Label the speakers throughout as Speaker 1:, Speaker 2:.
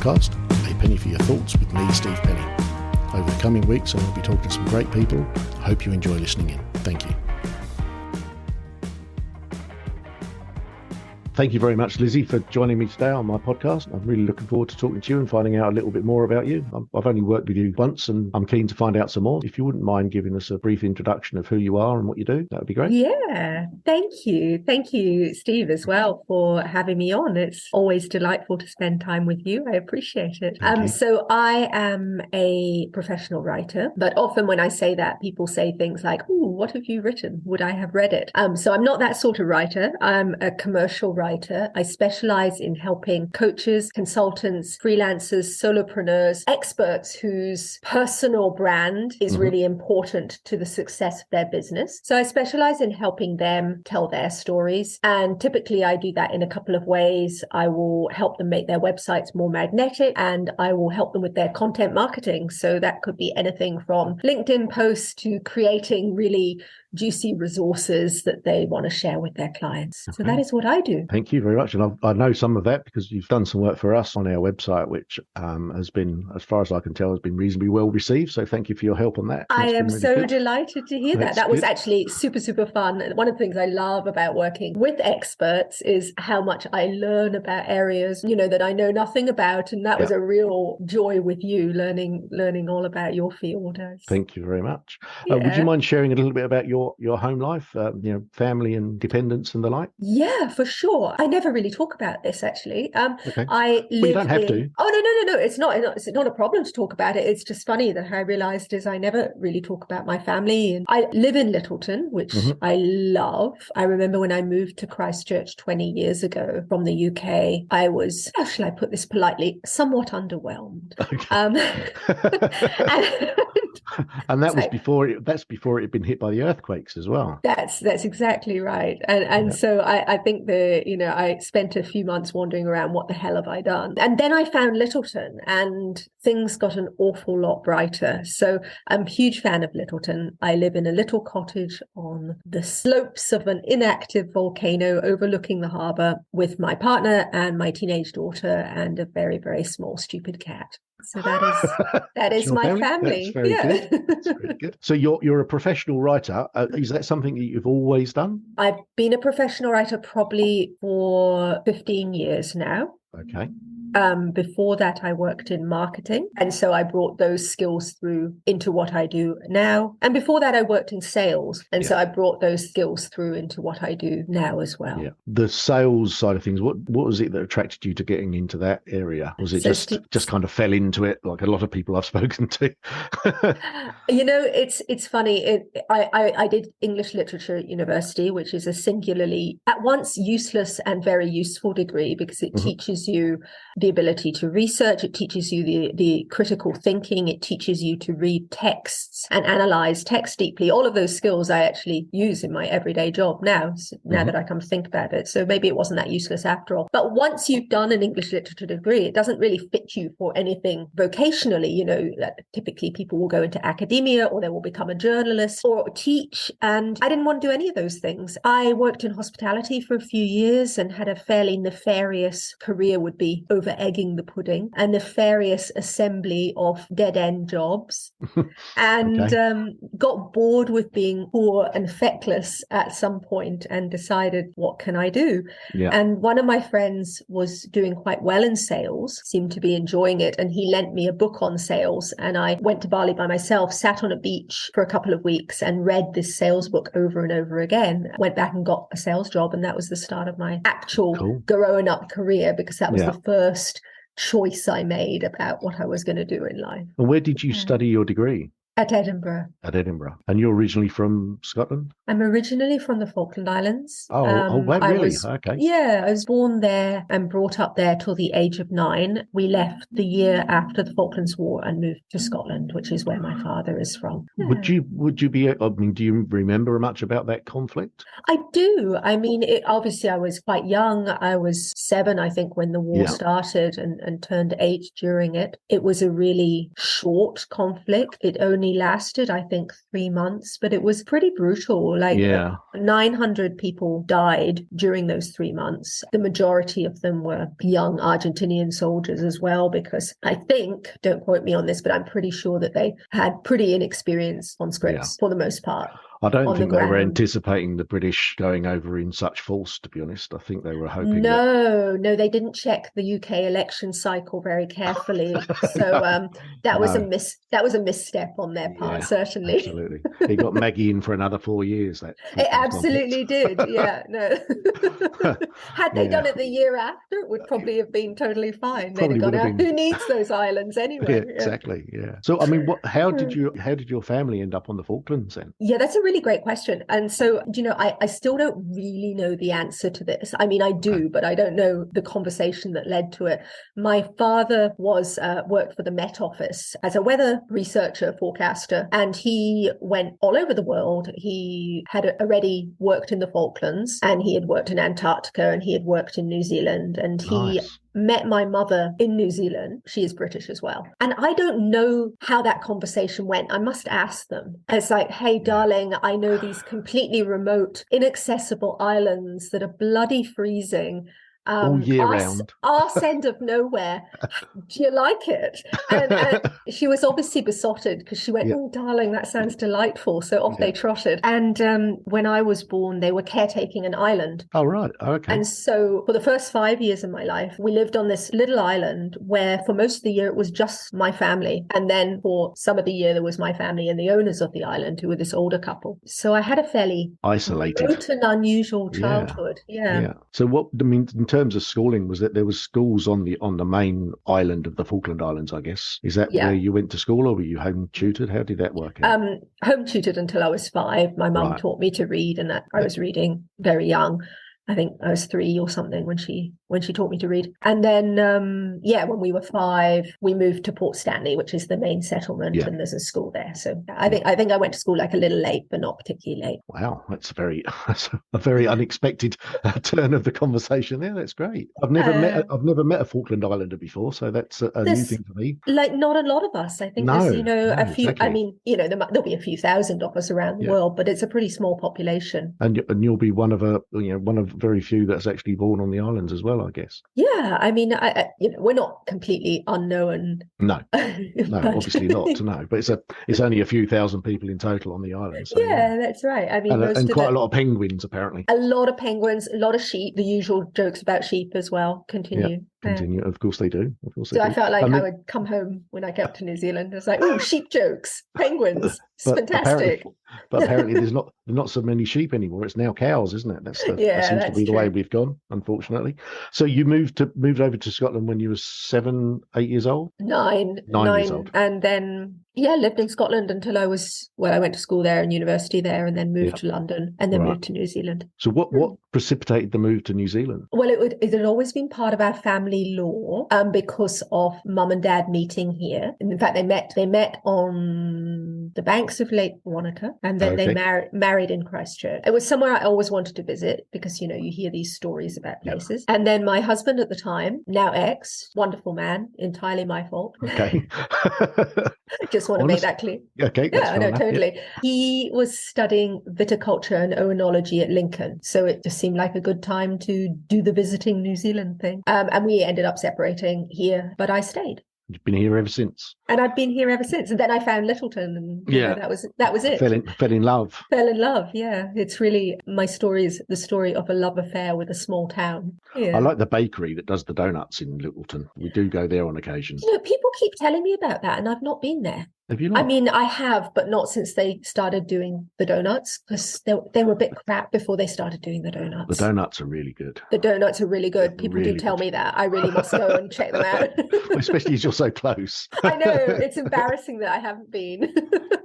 Speaker 1: podcast, A Penny for Your Thoughts with me, Steve Penny. Over the coming weeks, I'm going to be talking to some great people. I hope you enjoy listening in. Thank you. Thank you very much, Lizzie, for joining me today on my podcast. I'm really looking forward to talking to you and finding out a little bit more about you. I've only worked with you once and I'm keen to find out some more. If you wouldn't mind giving us a brief introduction of who you are and what you do, that would be great.
Speaker 2: Yeah, thank you. Thank you, Steve, as well, for having me on. It's always delightful to spend time with you. I appreciate it. So I am a professional writer, but often when I say that, people say things like, "Oh, what have you written? Would I have read it?" So I'm not that sort of writer. I'm a commercial writer. I specialize in helping coaches, consultants, freelancers, solopreneurs, experts whose personal brand is really important to the success of their business. So I specialize in helping them tell their stories. And typically I do that in a couple of ways. I will help them make their websites more magnetic, and I will help them with their content marketing. So that could be anything from LinkedIn posts to creating really juicy resources that they want to share with their clients. Okay. So that is what I do.
Speaker 1: Thank you very much. And I know some of that because you've done some work for us on our website, which has been, as far as I can tell, has been reasonably well received. So thank you for your help on that.
Speaker 2: I am really so delighted to hear that. That was actually super, super fun. One of the things I love about working with experts is how much I learn about areas, that I know nothing about. And that was a real joy with you, learning all about your field.
Speaker 1: Thank you very much. Would you mind sharing a little bit about your home life, family and dependents and the like?
Speaker 2: Yeah, for sure. I never really talk about this, actually.
Speaker 1: Okay.
Speaker 2: You
Speaker 1: don't have to.
Speaker 2: Oh, no. It's not a problem to talk about it. It's just funny that I realized is I never really talk about my family. And I live in Littleton, which I love. I remember when I moved to Christchurch 20 years ago from the UK, I was, how shall I put this politely, somewhat underwhelmed.
Speaker 1: Okay. And that was before it had been hit by the earthquakes as well.
Speaker 2: That's exactly right. And so I think I spent a few months wandering around, what the hell have I done? And then I found Littleton and things got an awful lot brighter. So I'm a huge fan of Littleton. I live in a little cottage on the slopes of an inactive volcano overlooking the harbour with my partner and my teenage daughter and a very, very small, stupid cat. So that is my family.
Speaker 1: That's very good. That's very good. So you're a professional writer. Is that something that you've always done?
Speaker 2: I've been a professional writer probably for 15 years now.
Speaker 1: Okay.
Speaker 2: Before that, I worked in marketing. And so I brought those skills through into what I do now. And before that, I worked in sales. And so I brought those skills through into what I do now as well. Yeah.
Speaker 1: The sales side of things, what was it that attracted you to getting into that area? Was it just kind of fell into it like a lot of people I've spoken to?
Speaker 2: It's funny. I did English literature at university, which is a singularly at once useless and very useful degree because it teaches you the ability to research, it teaches you the critical thinking, it teaches you to read texts and analyze text deeply. All of those skills I actually use in my everyday job now that I come to think about it. So maybe it wasn't that useless after all. But once you've done an English literature degree, it doesn't really fit you for anything vocationally. Typically people will go into academia or they will become a journalist or teach. And I didn't want to do any of those things. I worked in hospitality for a few years and had a fairly nefarious career, would be over egging the pudding, a nefarious assembly of dead-end jobs and got bored with being poor and feckless at some point and decided, what can I do? Yeah. And one of my friends was doing quite well in sales, seemed to be enjoying it, and he lent me a book on sales. And I went to Bali by myself, sat on a beach for a couple of weeks and read this sales book over and over again, went back and got a sales job. And that was the start of my actual growing up career because that was the first choice I made about what I was going to do in life.
Speaker 1: And where did you study your degree?
Speaker 2: At Edinburgh.
Speaker 1: At Edinburgh. And you're originally from Scotland?
Speaker 2: I'm originally from the Falkland Islands.
Speaker 1: Really? Okay.
Speaker 2: Yeah, I was born there and brought up there till the age of 9. We left the year after the Falklands War and moved to Scotland, which is where my father is from. Yeah.
Speaker 1: Would you be, do you remember much about that conflict?
Speaker 2: I do. I mean, obviously I was quite young. I was 7, I think, when the war started and turned 8 during it. It was a really short conflict. It only only lasted, I think, 3 months, but it was pretty brutal. Like
Speaker 1: Yeah.
Speaker 2: 900 people died during those 3 months. The majority of them were young Argentinian soldiers as well, because I think, don't quote me on this, but I'm pretty sure that they had pretty inexperienced conscripts for the most part.
Speaker 1: I don't think they were
Speaker 2: ground.
Speaker 1: anticipating the British going over in such force, to be honest. I think they were hoping
Speaker 2: No, they didn't check the UK election cycle very carefully. So that was a misstep on their part, certainly.
Speaker 1: Absolutely. It got Maggie in for another 4 years. That
Speaker 2: it absolutely did. Yeah, no. Had they done it the year after, it would probably have been totally fine. They'd have gone out. Who needs those islands anyway?
Speaker 1: Exactly. Yeah. So I mean, how did your family end up on the Falklands then?
Speaker 2: Yeah, that's a really great question. And so, I still don't really know the answer to this. I mean, I do, but I don't know the conversation that led to it. My father was worked for the Met Office as a weather researcher, forecaster, and he went all over the world. He had already worked in the Falklands, and he had worked in Antarctica, and he had worked in New Zealand, and he met my mother in New Zealand. She is British as well. And I don't know how that conversation went. I must ask them. It's like, hey, darling, I know these completely remote, inaccessible islands that are bloody freezing.
Speaker 1: All year round.
Speaker 2: Arse end of nowhere. Do you like it? And she was obviously besotted because she went, oh, darling, that sounds delightful. So off they trotted. And when I was born, they were caretaking an island.
Speaker 1: Oh, right. Okay.
Speaker 2: And so for the first 5 years of my life, we lived on this little island where for most of the year, it was just my family. And then for some of the year, there was my family and the owners of the island, who were this older couple. So I had a fairly
Speaker 1: isolated
Speaker 2: and unusual childhood. Yeah.
Speaker 1: So what, I mean, in terms of schooling, was that there was schools on the main island of the Falkland Islands, I guess? Is that where you went to school, or were you home tutored? How did that work out?
Speaker 2: Home tutored until I was 5. My mum taught me to read, and I was reading very young. I think I was 3 or something when she taught me to read. And then, when we were 5, we moved to Port Stanley, which is the main settlement, and there's a school there. So I think I went to school like a little late, but not particularly late.
Speaker 1: Wow, that's a very unexpected turn of the conversation there. That's great. I've never met a Falkland Islander before, so that's a new thing for me.
Speaker 2: Like, not a lot of us. I think there's a few. Exactly. I mean, there'll be a few thousand of us around the world, but it's a pretty small population.
Speaker 1: And you'll be one of very few that's actually born on the islands as well, I guess.
Speaker 2: Yeah, I mean, we're not completely unknown.
Speaker 1: No, obviously not. No, but it's only a few thousand people in total on the island. So,
Speaker 2: that's right. I mean,
Speaker 1: and quite a lot of penguins, apparently.
Speaker 2: A lot of penguins, a lot of sheep. The usual jokes about sheep as well continue.
Speaker 1: Continue. Of course they do.
Speaker 2: I felt like I would come home when I got to New Zealand. It was like, oh, sheep jokes, penguins. It's fantastic.
Speaker 1: Apparently there's not so many sheep anymore. It's now cows, isn't it? That seems to be the way we've gone, unfortunately. So you moved over to Scotland when you were 7, 8 years old?
Speaker 2: 9 years old. And then lived in Scotland until I went to school there and university there, and then moved to London, and then moved to New Zealand.
Speaker 1: So what precipitated the move to New Zealand?
Speaker 2: Well, it had always been part of our family law, because of mum and dad meeting here. And in fact, they met on the banks of Lake Wanaka, and then they married in Christchurch. It was somewhere I always wanted to visit because, you hear these stories about places. And then my husband at the time, now ex, wonderful man, entirely my fault.
Speaker 1: Okay.
Speaker 2: Just want to make that clear.
Speaker 1: Okay.
Speaker 2: Yeah, no, totally. He was studying viticulture and oenology at Lincoln. So it just seemed like a good time to do the visiting New Zealand thing. And we ended up separating here, but I stayed.
Speaker 1: You've been here ever since.
Speaker 2: And I've been here ever since. And then I found Lyttelton, and that was it.
Speaker 1: Fell in love.
Speaker 2: Fell in love, yeah. It's really, my story is the story of a love affair with a small town. Yeah.
Speaker 1: I like the bakery that does the donuts in Lyttelton. We do go there on occasion.
Speaker 2: People keep telling me about that, and I've not been there.
Speaker 1: Have you not?
Speaker 2: I mean, I have, but not since they started doing the donuts, because they were a bit crap before they started doing the donuts.
Speaker 1: The donuts are really good.
Speaker 2: The donuts are really good. People really do tell me that. I really must go and check them out.
Speaker 1: Especially as you're so close.
Speaker 2: I know. It's embarrassing that I haven't been.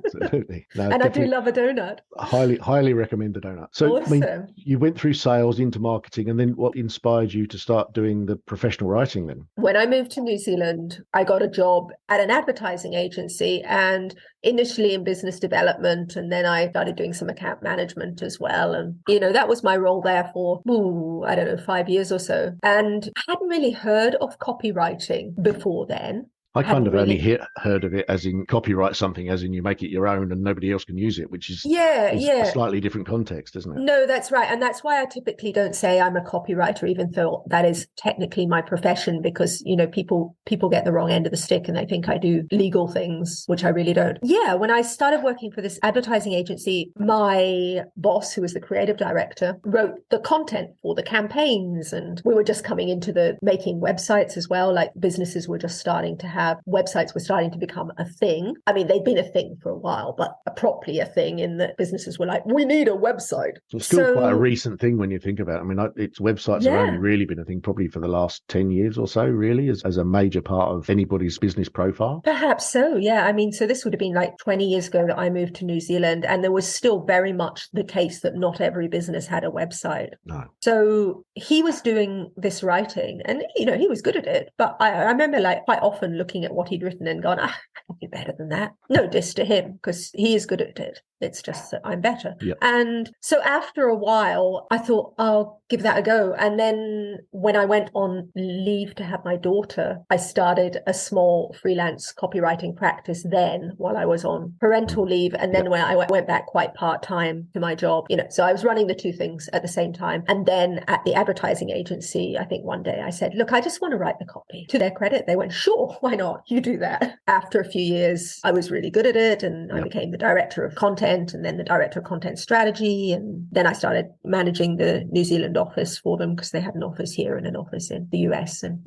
Speaker 1: Absolutely. No,
Speaker 2: and I do love a donut.
Speaker 1: Highly recommend the donut. So
Speaker 2: awesome.
Speaker 1: I mean, you went through sales into marketing, and then what inspired you to start doing the professional writing then?
Speaker 2: When I moved to New Zealand, I got a job at an advertising agency, and initially in business development, and then I started doing some account management as well. And, that was my role there for, 5 years or so. And I hadn't really heard of copywriting before then.
Speaker 1: I kind
Speaker 2: hadn't
Speaker 1: of only
Speaker 2: really.
Speaker 1: heard of it as in copyright something, as in you make it your own and nobody else can use it, which is
Speaker 2: Yeah,
Speaker 1: a
Speaker 2: yeah.
Speaker 1: slightly different context, isn't it?
Speaker 2: No, that's right. And that's why I typically don't say I'm a copywriter, even though that is technically my profession, because, people get the wrong end of the stick and they think I do legal things, which I really don't. Yeah, when I started working for this advertising agency, my boss, who was the creative director, wrote the content for the campaigns. And we were just coming into the making websites as well. Like businesses were just starting to have websites were starting to become a thing. I mean, they'd been a thing for a while, but properly a thing in that businesses were like, we need a website.
Speaker 1: So it's still quite a recent thing when you think about it. I mean, its websites have only really been a thing probably for the last 10 years or so, really, as a major part of anybody's business profile.
Speaker 2: Perhaps so, yeah. I mean, so this would have been like 20 years ago that I moved to New Zealand, and there was still very much the case that not every business had a website.
Speaker 1: No.
Speaker 2: So he was doing this writing and, he was good at it. But I remember like quite often looking at what he'd written and gone, I can do better than that. No diss to him, because he is good at it. It's just that I'm better.
Speaker 1: Yep.
Speaker 2: And so after a while, I thought, I'll give that a go. And then when I went on leave to have my daughter, I started a small freelance copywriting practice then while I was on parental leave. And then when I went back quite part-time to my job, so I was running the two things at the same time. And then at the advertising agency, I think one day I said, look, I just want to write the copy. To their credit, they went, sure, why not? You do that. After a few years, I was really good at it. And I became the director of content and then the director of content strategy. And then I started managing the New Zealand office for them, because they had an office here and an office in the US. And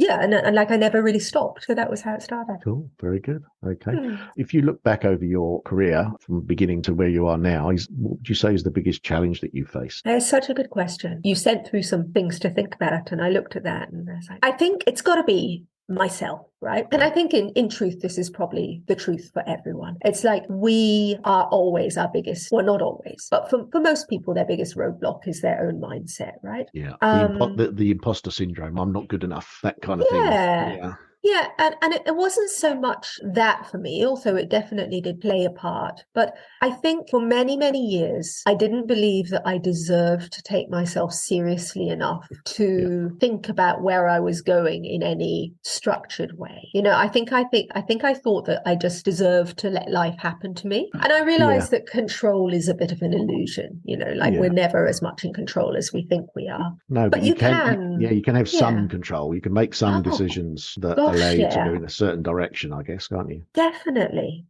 Speaker 2: like I never really stopped. So that was how it started.
Speaker 1: Cool. Very good. Okay. If you look back over your career from beginning to where you are now, what would you say is the biggest challenge that you face?
Speaker 2: It's such a good question. You sent through some things to think about, and I looked at that and I was like, I think it's got to be myself, right? And I think in truth, this is probably the truth for everyone. It's like we are always our biggest, well, not always, but for most people, their biggest roadblock is their own mindset, right?
Speaker 1: Yeah. The imposter syndrome. I'm not good enough. That kind of thing.
Speaker 2: Yeah. Yeah, and it wasn't so much that for me, although it definitely did play a part. But I think for many, many years, I didn't believe that I deserved to take myself seriously enough to think about where I was going in any structured way. I think I thought that I just deserved to let life happen to me. And I realized that control is a bit of an illusion, we're never as much in control as we think we are.
Speaker 1: No, but you can. You can have some control. You can make some decisions that allow you to go in a certain direction, I guess, can't you?
Speaker 2: Definitely.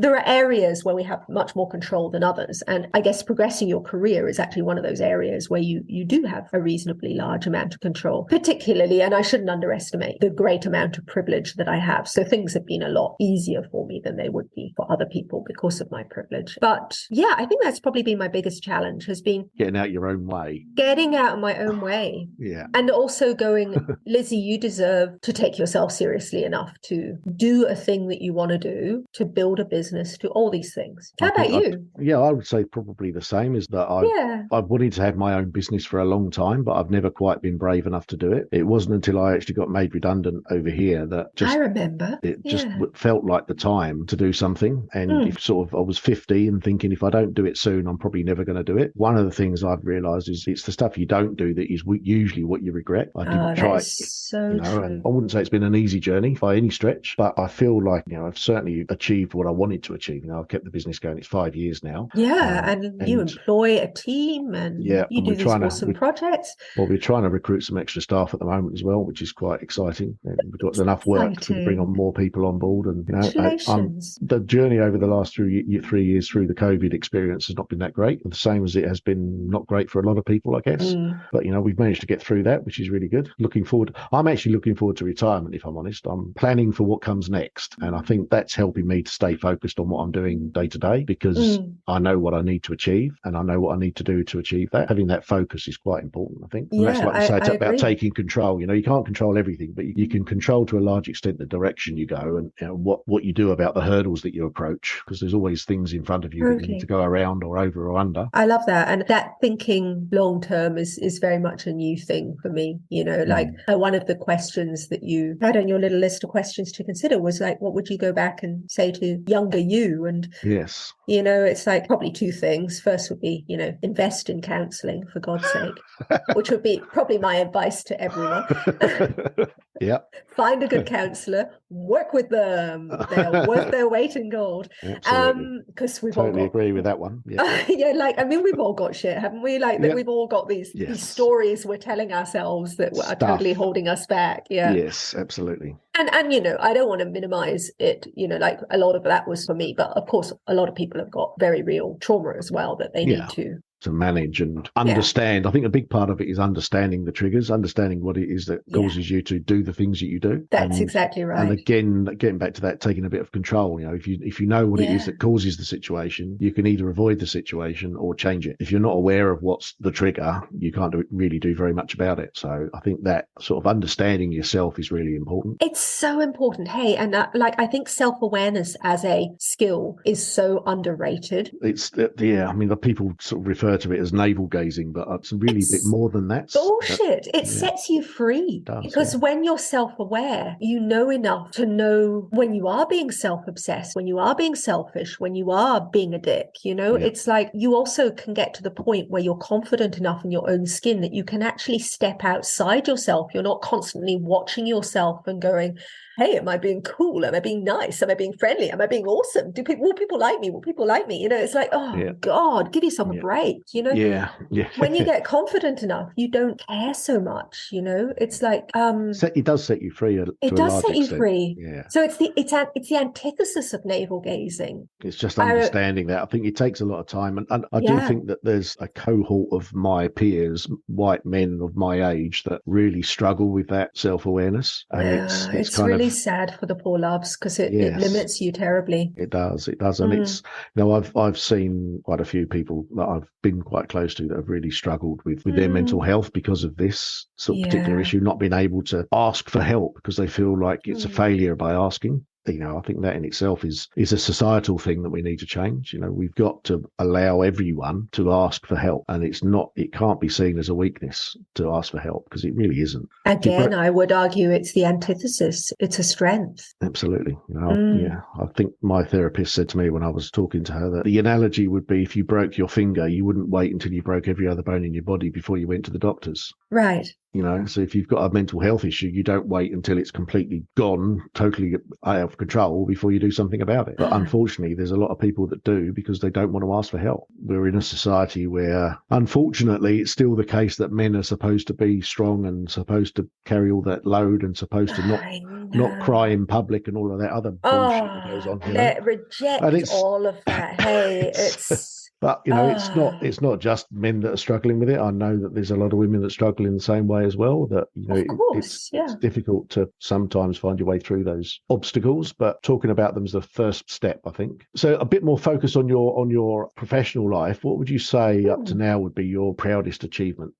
Speaker 2: There are areas where we have much more control than others. And I guess progressing your career is actually one of those areas where you do have a reasonably large amount of control, particularly, and I shouldn't underestimate the great amount of privilege that I have. So things have been a lot easier for me than they would be for other people because of my privilege. But yeah, I think that's probably been my biggest challenge, has been
Speaker 1: getting out your own way.
Speaker 2: Getting out of my own way.
Speaker 1: Yeah.
Speaker 2: And also going, Lizzie, you deserve to take yourself seriously enough to do a thing that you want to do, to build a business, to all these things. How about you?
Speaker 1: I would say probably the same, is that I've wanted to have my own business for a long time, but I've never quite been brave enough to do it. It wasn't until I actually got made redundant over here that I remember it just felt like the time to do something. And if I was 50 and thinking, if I don't do it soon, I'm probably never going to do it. One of the things I've realized is it's the stuff you don't do that is usually what you regret. I didn't try it.
Speaker 2: So true.
Speaker 1: And I wouldn't say it's been an easy journey by any stretch, but I feel like, I've certainly achieved what I wanted to achieve. I've kept the business going. It's 5 years now.
Speaker 2: And you employ a team and you do these awesome projects.
Speaker 1: Well, we're trying to recruit some extra staff at the moment as well, which is quite exciting. And we've got enough work to bring on more people on board. And the journey over the last 3 years through the COVID experience has not been that great. The same as it has been not great for a lot of people, I guess. But we've managed to get through that, which is really good. I'm actually looking forward to retirement, if I'm honest. I'm planning for what comes next, and I think that's helping me to stay focused on what I'm doing day to day, because I know what I need to achieve and I know what I need to do to achieve that. Having that focus is quite important, I think. And that's like I say about taking control. You can't control everything, but you can control to a large extent the direction you go and what you do about the hurdles that you approach, because there's always things in front of you that you need to go around or over or under.
Speaker 2: I love that. And that thinking long term is very much a new thing for me. One of the questions that you had on your little list of questions to consider was like, what would you go back and say to younger you? And
Speaker 1: yes,
Speaker 2: it's like probably two things. First would be, invest in counseling, for God's sake, which would be probably my advice to everyone.
Speaker 1: Yeah.
Speaker 2: Find a good counselor, work with them. They're worth their weight in gold.
Speaker 1: Absolutely.
Speaker 2: Because we've
Speaker 1: Totally
Speaker 2: all got
Speaker 1: agree with that one. Yeah.
Speaker 2: yeah, like I mean, we've all got shit, haven't we? Like that,
Speaker 1: Yeah.
Speaker 2: we've all got these
Speaker 1: Yes.
Speaker 2: stories we're telling ourselves that are totally
Speaker 1: Stuff.
Speaker 2: holding us back. Yeah.
Speaker 1: Yes, absolutely.
Speaker 2: And you know, I don't want to minimize it, you know, like a lot of that was for me, but of course a lot of people have got very real trauma as well that they need
Speaker 1: to manage and understand. I think a big part of it is understanding the triggers, understanding what it is that causes you to do the things that you do.
Speaker 2: That's exactly right.
Speaker 1: And again, getting back to that, taking a bit of control. You know, if you know what it is that causes the situation, you can either avoid the situation or change it. If you're not aware of what's the trigger, you can't really do very much about it. So I think that sort of understanding yourself is really important.
Speaker 2: It's so important. Hey, and I think self-awareness as a skill is so underrated.
Speaker 1: It's I mean, the people sort of refer to it as navel gazing, but it's really a bit more than that.
Speaker 2: Bullshit. It sets you free because when you're self-aware, you know enough to know when you are being self-obsessed, when you are being selfish, when you are being a dick, you know, it's like you also can get to the point where you're confident enough in your own skin that you can actually step outside yourself. You're not constantly watching yourself and going, hey, am I being cool? Am I being nice? Am I being friendly? Am I being awesome? Will people like me? Will people like me? You know, it's like, oh God, give yourself a break, you know?
Speaker 1: Yeah.
Speaker 2: When you get confident enough, you don't care so much, you know? It's like
Speaker 1: it does set you free.
Speaker 2: It does set you
Speaker 1: extent.
Speaker 2: free.
Speaker 1: Yeah.
Speaker 2: So it's the antithesis of navel gazing.
Speaker 1: It's just understanding that. I think it takes a lot of time. And I do think that there's a cohort of my peers, white men of my age, that really struggle with that self-awareness. And it's kind
Speaker 2: really
Speaker 1: of
Speaker 2: sad for the poor loves because it limits you terribly.
Speaker 1: It does. And it's, you know, I've seen quite a few people that I've been quite close to that have really struggled with their mental health because of this sort of particular issue, not being able to ask for help because they feel like it's a failure by asking. You know, I think that in itself is a societal thing that we need to change. You know, we've got to allow everyone to ask for help, and it can't be seen as a weakness to ask for help because it really isn't.
Speaker 2: Again, I would argue it's the antithesis. It's a strength.
Speaker 1: Absolutely. You know, I think my therapist said to me when I was talking to her that the analogy would be if you broke your finger, you wouldn't wait until you broke every other bone in your body before you went to the doctors.
Speaker 2: Right.
Speaker 1: You know, so if you've got a mental health issue, you don't wait until it's completely gone, totally out of control before you do something about it. But unfortunately, there's a lot of people that do because they don't want to ask for help. We're in a society where, unfortunately, it's still the case that men are supposed to be strong and supposed to carry all that load and supposed to not cry in public and all of that other bullshit that goes on.
Speaker 2: Reject all of that. Hey,
Speaker 1: But, you know, it's not just men that are struggling with it. I know that there's a lot of women that struggle in the same way as well, that, you know, it's difficult to sometimes find your way through those obstacles, but talking about them is the first step, I think. So a bit more focus on your professional life. What would you say up to now would be your proudest achievement?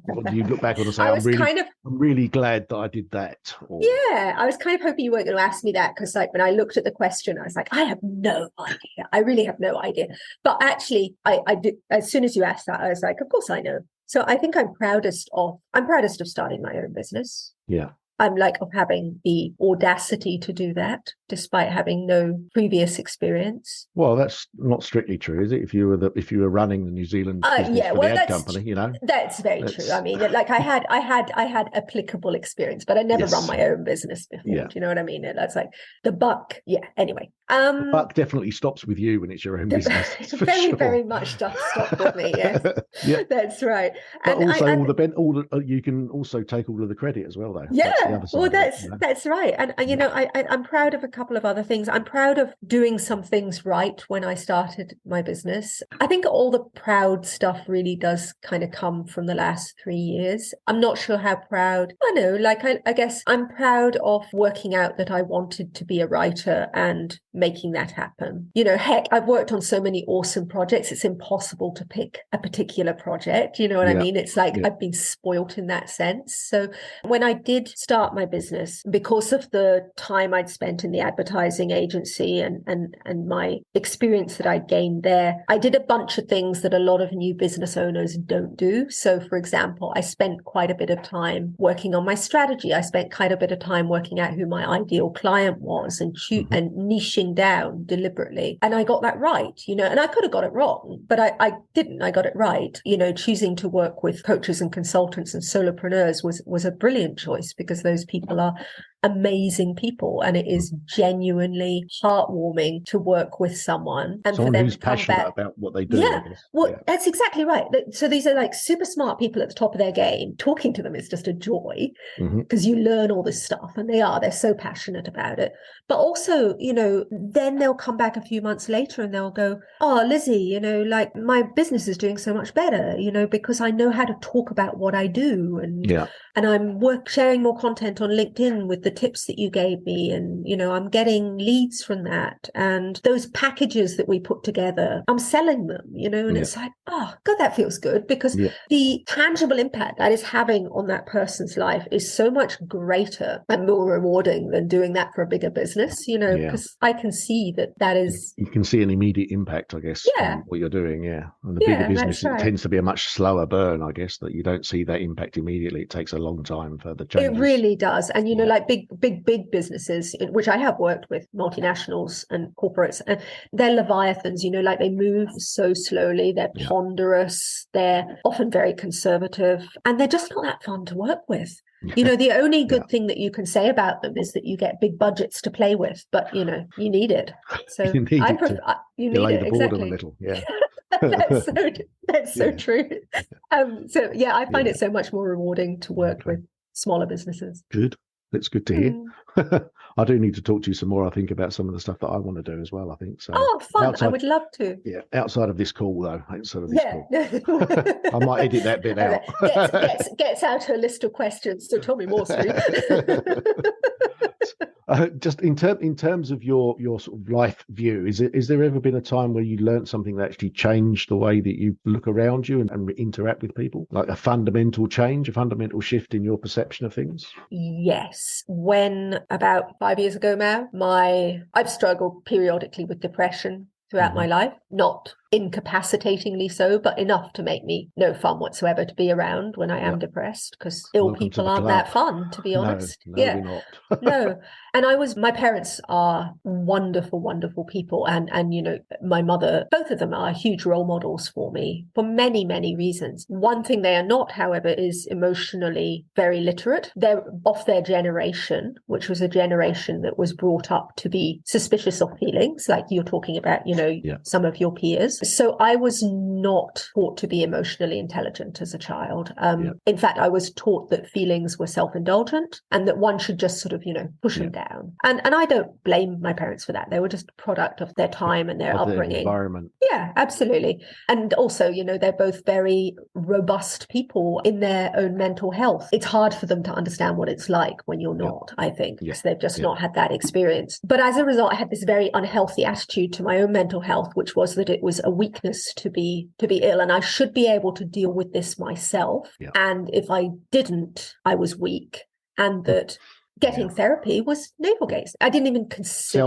Speaker 1: Or do you look back on and say, I'm really glad that I did that? Or...
Speaker 2: Yeah, I was kind of hoping you weren't going to ask me that because, like, when I looked at the question, I was like, I have no idea. I really have no idea. But actually, I did. As soon as you asked that, I was like, of course I know. So I think I'm proudest of starting my own business.
Speaker 1: Yeah.
Speaker 2: I'm like of having the audacity to do that despite having no previous experience.
Speaker 1: Well, that's not strictly true, is it? If you were running the New Zealand business for the ad company, you know,
Speaker 2: that's very true. I mean, like I had applicable experience, but I never run my own business before.
Speaker 1: Yeah.
Speaker 2: Do you know what I mean? That's like the buck. Yeah. Anyway,
Speaker 1: the buck definitely stops with you when it's your own business.
Speaker 2: Very much stop with me. Yes.
Speaker 1: Yeah,
Speaker 2: that's right.
Speaker 1: But and also, you can also take all of the credit as well, though.
Speaker 2: Yeah. That's right. And you know, I'm proud of a couple of other things. I'm proud of doing some things right when I started my business. I think all the proud stuff really does kind of come from the last 3 years. I'm not sure how proud. I know, like I guess I'm proud of working out that I wanted to be a writer and making that happen. You know, heck, I've worked on so many awesome projects. It's impossible to pick a particular project. You know what I mean? It's like I've been spoilt in that sense. So when I did start my business, because of the time I'd spent in the advertising agency and my experience that I'd gained there, I did a bunch of things that a lot of new business owners don't do. So, for example, I spent quite a bit of time working on my strategy. I spent quite a bit of time working out who my ideal client was and niching shutting down deliberately. And I got that right, and I could have got it wrong, but I didn't. I got it right. Choosing to work with coaches and consultants and solopreneurs was a brilliant choice, because those people are amazing people, and it is genuinely heartwarming to work with someone and
Speaker 1: someone
Speaker 2: for them
Speaker 1: who's
Speaker 2: to come
Speaker 1: passionate
Speaker 2: back.
Speaker 1: about what they do.
Speaker 2: Yeah,
Speaker 1: I guess.
Speaker 2: well, that's exactly right. So these are like super smart people at the top of their game. Talking to them is just a joy, because you learn all this stuff, and they're so passionate about it. But also, then they'll come back a few months later and they'll go, "Oh, Lizzie, like my business is doing so much better, because I know how to talk about what I do, and I'm sharing more content on LinkedIn with the tips that you gave me, and I'm getting leads from that, and those packages that we put together, I'm selling them, and it's like, oh God, that feels good, because the tangible impact that is having on that person's life is so much greater and more rewarding than doing that for a bigger business, because I can see that is,
Speaker 1: you can see an immediate impact, I guess, from what you're doing. And the bigger business, it tends to be a much slower burn, I guess, that you don't see that impact immediately. It takes a long time for the changes.
Speaker 2: It really does. And like big businesses, which I have worked with, multinationals and corporates, and they're leviathans, like they move so slowly, they're ponderous, they're often very conservative, and they're just not that fun to work with. The only good thing that you can say about them is that you get big budgets to play with, but you need it. So
Speaker 1: you need
Speaker 2: you
Speaker 1: delay
Speaker 2: need
Speaker 1: the
Speaker 2: it
Speaker 1: boredom
Speaker 2: exactly.
Speaker 1: a little.
Speaker 2: That's so true. I find it so much more rewarding to work with smaller businesses.
Speaker 1: Good. That's good to hear. I do need to talk to you some more, I think, about some of the stuff that I want to do as well, I think. So
Speaker 2: fun. I would love to.
Speaker 1: Yeah, outside of this call, though. Outside of this call. I might edit that bit out.
Speaker 2: Gets out a list of questions, so tell me more, Stu.
Speaker 1: Just in terms of your sort of life view, is there ever been a time where you learned something that actually changed the way that you look around you and interact with people? Like a fundamental change, a fundamental shift in your perception of things?
Speaker 2: Yes. When about 5 years ago now, I've struggled periodically with depression throughout my life, not incapacitatingly so, but enough to make me no fun whatsoever to be around when I am depressed, because people aren't that fun, to be honest.
Speaker 1: We're not.
Speaker 2: No. And my parents are wonderful, wonderful people. And my mother, both of them are huge role models for me for many, many reasons. One thing they are not, however, is emotionally very literate. They're of their generation, which was a generation that was brought up to be suspicious of feelings, like you're talking about, some of your peers. So I was not taught to be emotionally intelligent as a child. In fact, I was taught that feelings were self-indulgent and that one should just sort of, push them down. And I don't blame my parents for that. They were just a product of their time and their upbringing.
Speaker 1: Their environment.
Speaker 2: Yeah, absolutely. And also, they're both very robust people in their own mental health. It's hard for them to understand what it's like when you're not, I think, because they've just not had that experience. But as a result, I had this very unhealthy attitude to my own mental health, which was that it was a weakness to be ill, and I should be able to deal with this myself. And if I didn't, I was weak, and that getting therapy was navel-gazing. I didn't even consider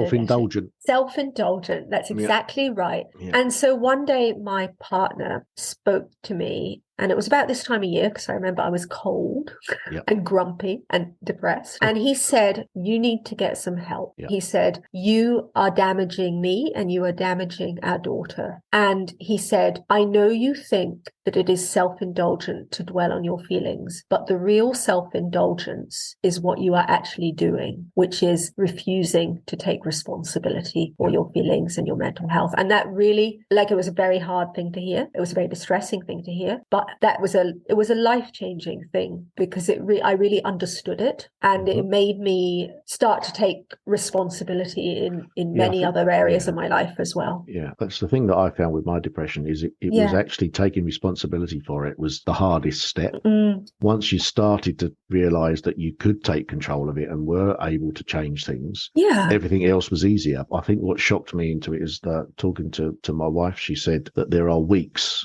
Speaker 2: self-indulgent. That's exactly right. And so one day my partner spoke to me, and it was about this time of year, because I remember I was cold and grumpy and depressed. And he said, you need to get some help. He said, you are damaging me and you are damaging our daughter. And he said, I know you think that it is self-indulgent to dwell on your feelings, but the real self-indulgence is what you are actually doing, which is refusing to take responsibility for your feelings and your mental health. And that really, it was a very hard thing to hear. It was a very distressing thing to hear, but it was a life-changing thing, because I really understood it, and it made me start to take responsibility in many other areas of my life as well.
Speaker 1: Yeah, that's the thing that I found with my depression, is it was actually taking responsibility for it was the hardest step. Once you started to realize that you could take control of it and were able to change things, everything else was easier. I think what shocked me into it is that, talking to my wife, she said that there are weeks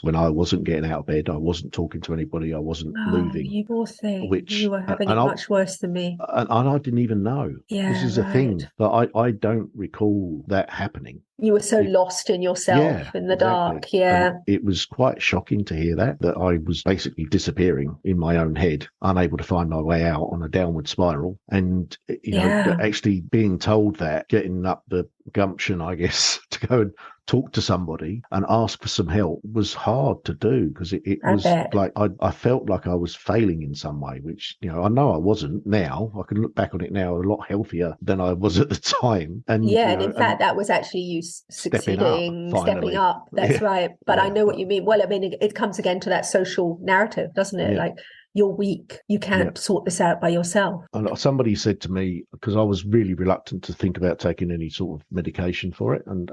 Speaker 1: when I wasn't getting out of bed, I wasn't talking to anybody, I wasn't moving.
Speaker 2: You poor thing. You were having it much worse than me.
Speaker 1: And I didn't even know. This is a thing that I don't recall that happening.
Speaker 2: You were so lost in yourself,
Speaker 1: Yeah,
Speaker 2: in the
Speaker 1: exactly.
Speaker 2: dark. Yeah.
Speaker 1: And it was quite shocking to hear that I was basically disappearing in my own head, unable to find my way out on a downward spiral. And,
Speaker 2: Yeah.
Speaker 1: actually being told that, getting up the gumption, I guess, to go and talk to somebody and ask for some help was hard to do, because it
Speaker 2: I
Speaker 1: was
Speaker 2: bet.
Speaker 1: like I felt like I was failing in some way, which, I know I wasn't. Now I can look back on it now a lot healthier than I was at the time. And,
Speaker 2: Yeah, and in fact, that was actually you
Speaker 1: stepping up
Speaker 2: succeeding, stepping
Speaker 1: finally.
Speaker 2: up. That's
Speaker 1: Yeah.
Speaker 2: right. But I
Speaker 1: Yeah.
Speaker 2: know what you mean. Well, I mean, it comes again to that social narrative, doesn't it?
Speaker 1: Yeah.
Speaker 2: Like, you're weak. You
Speaker 1: Yeah.
Speaker 2: can't sort this out by yourself.
Speaker 1: And somebody said to me, because I was really reluctant to think about taking any sort of medication for it, and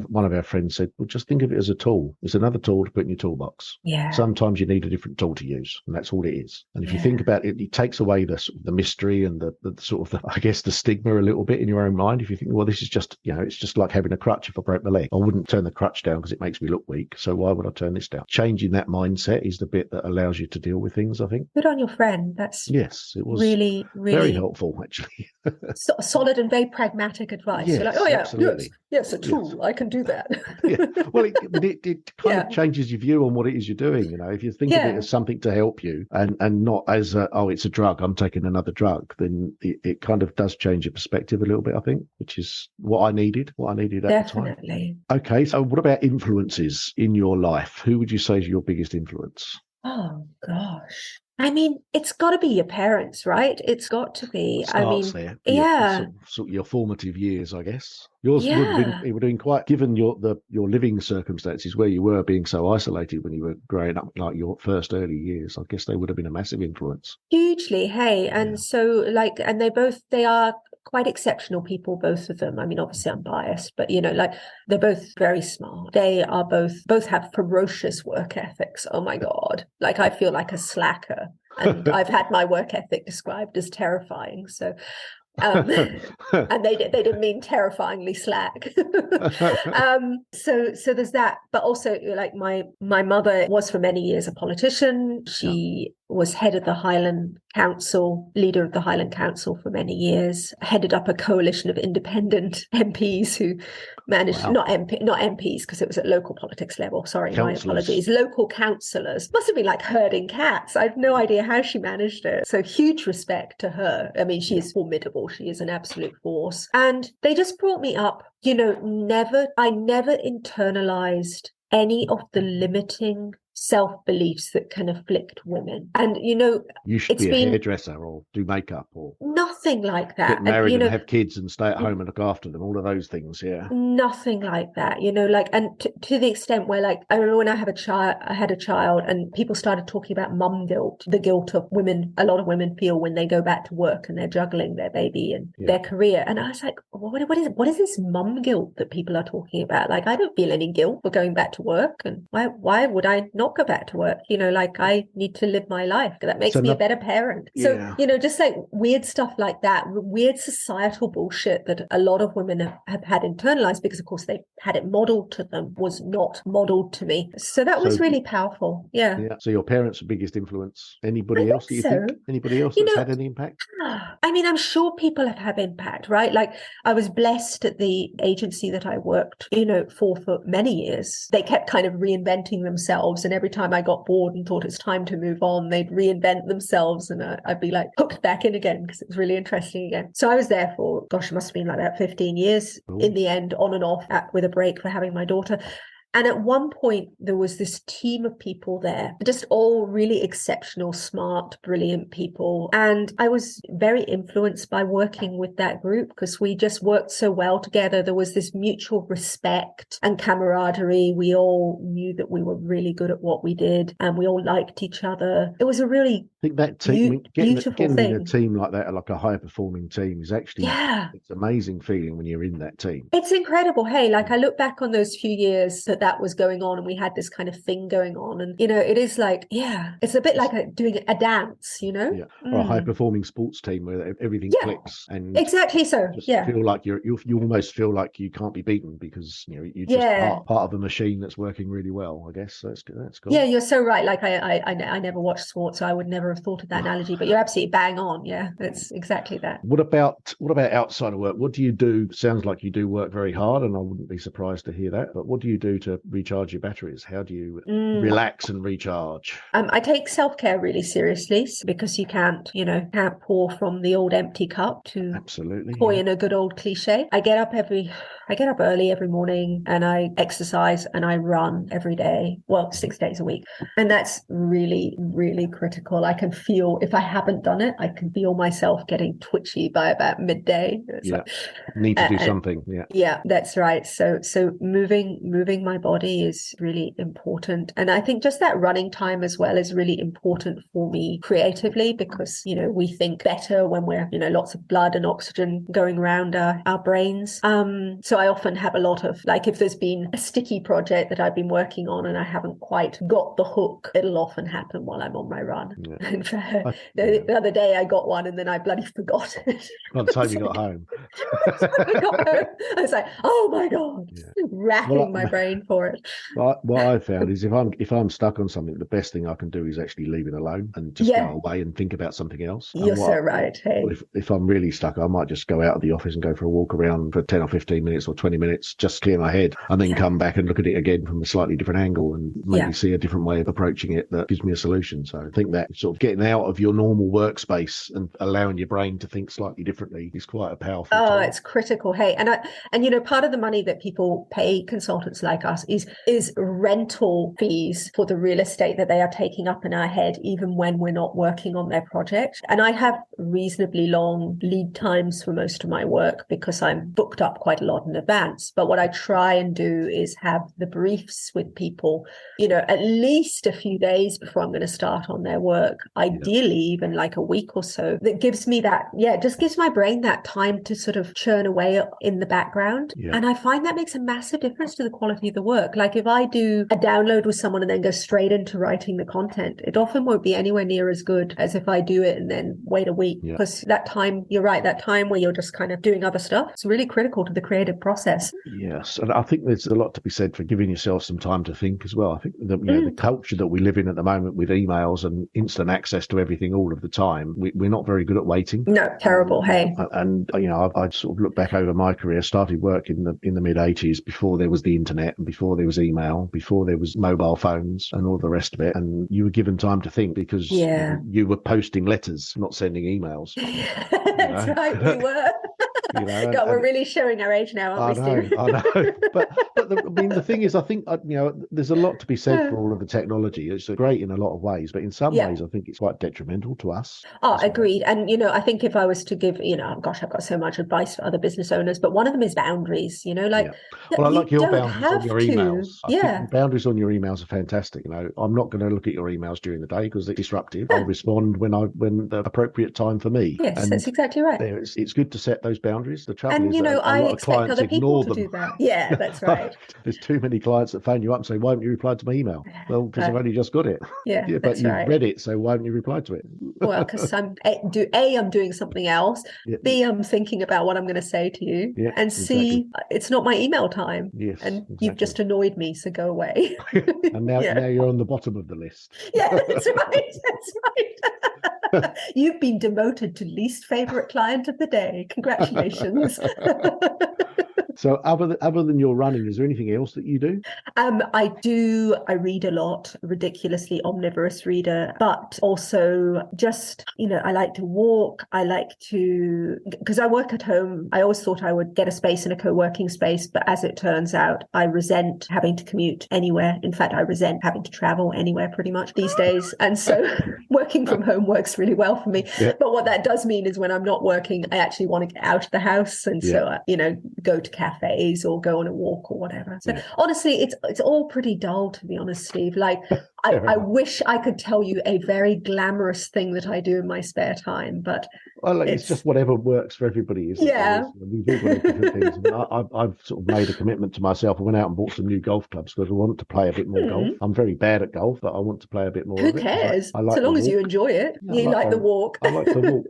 Speaker 1: one of our friends said, "Well, just think of it as a tool. It's another tool to put in your toolbox.
Speaker 2: Yeah.
Speaker 1: Sometimes you need a different tool to use, and that's all it is. And if you think about it, it takes away the mystery and the sort of I guess the stigma a little bit in your own mind. If you think, well, this is just it's just like having a crutch. If I break my leg, I wouldn't turn the crutch down because it makes me look weak. So why would I turn this down? Changing that mindset is the bit that allows you to deal with things, I think.
Speaker 2: Good on your friend. That's
Speaker 1: Yes, it was
Speaker 2: really, really
Speaker 1: very helpful, actually.
Speaker 2: solid and very pragmatic advice. You're like,
Speaker 1: Yes,
Speaker 2: oh yeah,
Speaker 1: absolutely.
Speaker 2: yes, a tool.
Speaker 1: Yes.
Speaker 2: I can do that.
Speaker 1: Yeah. Well, it kind of changes your view on what it is you're doing. If you think of it as something to help you and not as it's a drug, I'm taking another drug, then it kind of does change your perspective a little bit, I think, which is what I needed at the time.
Speaker 2: Definitely.
Speaker 1: Okay, so what about influences in your life? Who would you say is your biggest influence?
Speaker 2: Oh gosh. I mean, it's got to be your parents, right? It's got to be.
Speaker 1: It starts there.
Speaker 2: Yeah.
Speaker 1: Sort of your formative years, I guess. Yours would have been quite, given your living circumstances where you were being so isolated when you were growing up, like your first early years. I guess they would have been a massive influence.
Speaker 2: Hugely, hey. And so and they are quite exceptional people, both of them. I mean, obviously I'm biased, but they're both very smart. They are both have ferocious work ethics. Oh my God. Like, I feel like a slacker, and I've had my work ethic described as terrifying. So and they didn't mean terrifyingly slack. So there's that, but also like my mother was for many years a politician. She was head of the Highland Council, leader of the Highland Council for many years, headed up a coalition of independent MPs who managed, not MPs, because it was at local politics level. Sorry, my apologies. Local councillors. Must have been like herding cats. I have no idea how she managed it. So huge respect to her. I mean, she is formidable. She is an absolute force. And they just brought me up, I never internalized any of the limiting self-beliefs that can afflict women. And
Speaker 1: you should be a hairdresser or do makeup or
Speaker 2: nothing like that.
Speaker 1: Get married and have kids and stay at home and look after them. All of those things,
Speaker 2: nothing like that. And to the extent where, like, I remember when I had a child, and people started talking about mum guilt, the guilt of women. A lot of women feel when they go back to work and they're juggling their baby and their career. And I was like, what is this mum guilt that people are talking about? Like, I don't feel any guilt for going back to work, and why would I not go back to work? Like, I need to live my life. That makes me a better parent. So, just like weird stuff like that, weird societal bullshit that a lot of women have had internalized because, of course, they had it modeled to them, was not modeled to me. So that was really powerful. Yeah.
Speaker 1: So your parents' biggest influence. Anybody else? Do you think? Anybody else that's had any impact?
Speaker 2: I mean, I'm sure people have had impact, right? Like, I was blessed at the agency that I worked, for many years. They kept kind of reinventing themselves, and every time I got bored and thought it's time to move on, they'd reinvent themselves, and I'd be like hooked back in again because it was really interesting again. So I was there for, gosh, it must have been like about 15 years in the end, on and off, with a break for having my daughter. And at one point, there was this team of people there, just all really exceptional, smart, brilliant people. And I was very influenced by working with that group because we just worked so well together. There was this mutual respect and camaraderie. We all knew that we were really good at what we did, and we all liked each other. It was a really
Speaker 1: think that team, getting
Speaker 2: thing.
Speaker 1: in a team like that, like a high-performing team, is actually it's an amazing feeling when you're in that team.
Speaker 2: It's incredible. Hey, like, I look back on those few years that was going on, and we had this kind of thing going on, and it is like, it's a bit like doing a dance,
Speaker 1: or a high-performing sports team where everything clicks, and
Speaker 2: exactly so.
Speaker 1: Feel like you almost feel like you can't be beaten because you're just part of a machine that's working really well. I guess that's cool.
Speaker 2: Yeah, you're so right. Like, I never watched sports, so I would never never have thought of that analogy, but you're absolutely bang on. Yeah, it's exactly that.
Speaker 1: What about outside of work? What do you do? Sounds like you do work very hard, and I wouldn't be surprised to hear that. But what do you do to recharge your batteries? How do you relax and recharge?
Speaker 2: I take self-care really seriously because you can't pour from the old empty cup, to
Speaker 1: Absolutely
Speaker 2: coin a good old cliche. I get up early every morning, and I exercise and I run every day. Well, 6 days a week. And that's really, really critical. I can feel, if I haven't done it, I can feel myself getting twitchy by about midday.
Speaker 1: Need to do something.
Speaker 2: Yeah, that's right. So moving my body is really important. And I think just that running time as well is really important for me creatively, because, we think better when we're, lots of blood and oxygen going around our brains. So I often have a lot of, like, if there's been a sticky project that I've been working on and I haven't quite got the hook, it'll often happen while I'm on my run. Yeah. And the other day I got one and then I bloody forgot it.
Speaker 1: By the time you got home.
Speaker 2: I was like, oh my God, racking my brain for it.
Speaker 1: What I found is if I'm stuck on something, the best thing I can do is actually leave it alone and just go away and think about something else.
Speaker 2: You're so right. Hey.
Speaker 1: If I'm really stuck, I might just go out of the office and go for a walk around for 10 or 15 minutes or 20 minutes, just clear my head, and then come back and look at it again from a slightly different angle and maybe see a different way of approaching it that gives me a solution. So I think that sort of getting out of your normal workspace and allowing your brain to think slightly differently is quite a powerful tool.
Speaker 2: It's critical. Hey, and part of the money that people pay consultants like us is rental fees for the real estate that they are taking up in our head, even when we're not working on their project. And I have reasonably long lead times for most of my work because I'm booked up quite a lot in advance. But what I try and do is have the briefs with people, at least a few days before I'm going to start on their work, ideally even like a week or so. That gives me that, just gives my brain that time to sort of churn away in the background. And I find that makes a massive difference to the quality of the work. Like if I do a download with someone and then go straight into writing the content, it often won't be anywhere near as good as if I do it and then wait a week. Because that time, you're right, that time where you're just kind of doing other stuff, it's really critical to the creative process.
Speaker 1: Yes. And I think there's a lot to be said for giving yourself some time to think as well. I think that the culture that we live in at the moment with emails and instant access to everything all of the time, we're not very good at waiting.
Speaker 2: No, terrible. Hey.
Speaker 1: And I sort of look back over my career, started work in the mid 80s, before there was the internet and before there was email, before there was mobile phones and all the rest of it. And you were given time to think because you were posting letters, not sending emails.
Speaker 2: That's right, we were. God, we're really showing our age now, aren't we, Steve?
Speaker 1: I know. But the thing is, I think, there's a lot to be said for all of the technology. It's great in a lot of ways, but in some ways, I think it's quite detrimental to us.
Speaker 2: Agreed. And, I think if I was to give, I've got so much advice for other business owners, but one of them is boundaries,
Speaker 1: Well, I like your boundaries on your emails. I think boundaries on your emails are fantastic. I'm not going to look at your emails during the day because they're disruptive. I'll respond when the appropriate time for me.
Speaker 2: Yes, that's exactly right.
Speaker 1: It's good to set those boundaries. The trouble is that
Speaker 2: I
Speaker 1: a lot of
Speaker 2: expect
Speaker 1: clients
Speaker 2: other people
Speaker 1: ignore
Speaker 2: to
Speaker 1: them.
Speaker 2: do that. Yeah, that's right.
Speaker 1: There's too many clients that phone you up and say, why haven't you replied to my email? Well, because I've only just got it. But you've read it, so why haven't you replied to it?
Speaker 2: Well, because I'm doing something else. B, I'm thinking about what I'm going to say to you. And C, it's not my email time.
Speaker 1: Yes,
Speaker 2: and you've just annoyed me, so go away.
Speaker 1: And now you're on the bottom of the list.
Speaker 2: Yeah, that's right. That's right. You've been demoted to least favorite client of the day. Congratulations.
Speaker 1: So other than your running, is there anything else that you do?
Speaker 2: I read a lot, ridiculously omnivorous reader, but also just, I like to walk. I like to, because I work at home. I always thought I would get a space in a co-working space, but as it turns out, I resent having to commute anywhere. In fact, I resent having to travel anywhere pretty much these days. And so working from home works really well for me. Yeah. But what that does mean is when I'm not working, I actually want to get out of the house. And so, go to cafes or go on a walk or whatever. So honestly, it's all pretty dull, to be honest, Steve. Like I wish I could tell you a very glamorous thing that I do in my spare time, but
Speaker 1: it's just whatever works for everybody. We've all got different things. I've sort of made a commitment to myself. I went out and bought some new golf clubs because I want to play a bit more golf. I'm very bad at golf, but I want to play a bit more.
Speaker 2: Who cares?
Speaker 1: I like
Speaker 2: so long as you enjoy it. You like the walk.
Speaker 1: I like to walk.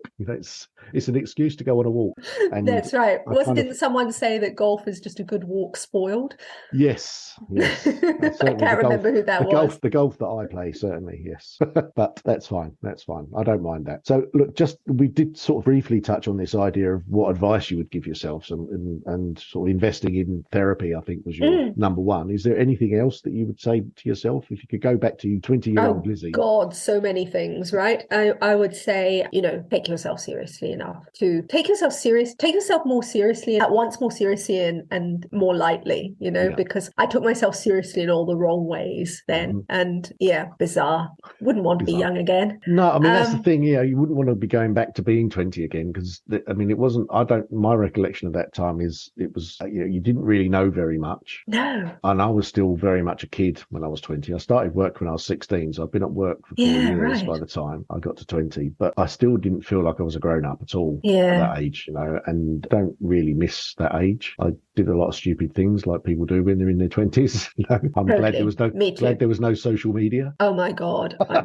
Speaker 1: It's an excuse to go on a walk. And
Speaker 2: that's right. Didn't someone say that golf is just a good walk spoiled?
Speaker 1: Yes.
Speaker 2: I can't remember who that was.
Speaker 1: The golf that I play, certainly, yes. But that's fine. That's fine. I don't mind that. So, look, we did sort of briefly touch on this idea of what advice you would give yourself, and sort of investing in therapy, I think, was your number one. Is there anything else that you would say to yourself if you could go back to 20-year-old Lizzie?
Speaker 2: God, so many things, right? I would say, take yourself seriously enough to take yourself more seriously, at once more seriously and more lightly, because I took myself seriously in all the wrong ways then. And bizarre. Wouldn't want to be young again.
Speaker 1: No, I mean, that's the thing. You wouldn't want to be going back to being 20 again, because it wasn't, my recollection of that time is it was, you didn't really know very much.
Speaker 2: No.
Speaker 1: And I was still very much a kid when I was 20. I started work when I was 16, so I've been at work for 4 years by the time I got to 20, but I still didn't feel like I was a grown up at all at that age, and don't really miss that age. I did a lot of stupid things like people do when they're in their 20s. I'm glad there was no social media.
Speaker 2: Oh my God, I'm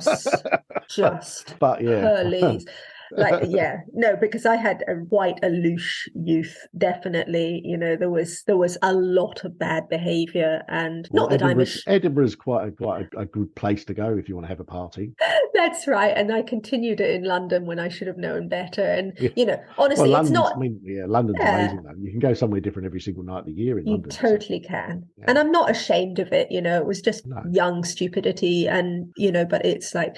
Speaker 2: just
Speaker 1: but
Speaker 2: please. Because I had quite a loose youth, definitely. There was a lot of bad behaviour, and
Speaker 1: Edinburgh's quite a good place to go if you want to have a party.
Speaker 2: That's right, and I continued it in London when I should have known better. And honestly,
Speaker 1: London's,
Speaker 2: it's not.
Speaker 1: London's amazing though. You can go somewhere different every single night of the year in London.
Speaker 2: You totally can, and I'm not ashamed of it. It was just young stupidity, and but it's like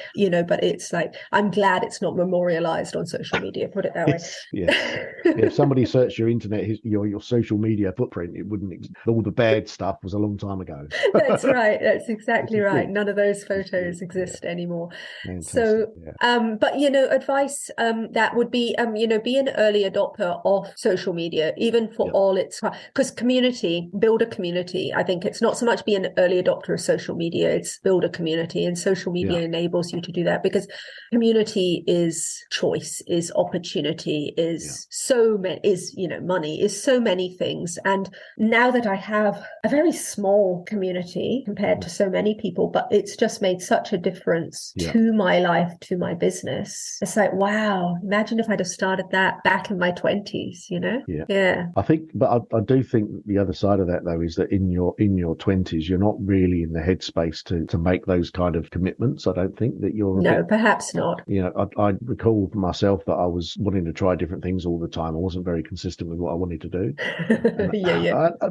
Speaker 2: I'm glad it's not memorialised on social media, put it that way.
Speaker 1: If somebody searched your internet, your social media footprint, it wouldn't. All the bad stuff was a long time ago.
Speaker 2: That's right. That's exactly right. None of those photos exist anymore.
Speaker 1: Fantastic.
Speaker 2: So, but advice that would be, be an early adopter of social media, even for all its, because build a community. I think it's not so much be an early adopter of social media; it's build a community, and social media enables you to do that, because community is choice, is opportunity, is money, is so many things. And now that I have a very small community compared to so many people, but it's just made such a difference to my life, to my business. It's like, wow, imagine if I'd have started that back in my 20s, I think,
Speaker 1: but I do think the other side of that though is that in your 20s you're not really in the headspace to make those kind of commitments. I don't think that you're
Speaker 2: perhaps not.
Speaker 1: I recall myself that I was wanting to try different things all the time. I wasn't very consistent with what I wanted to do.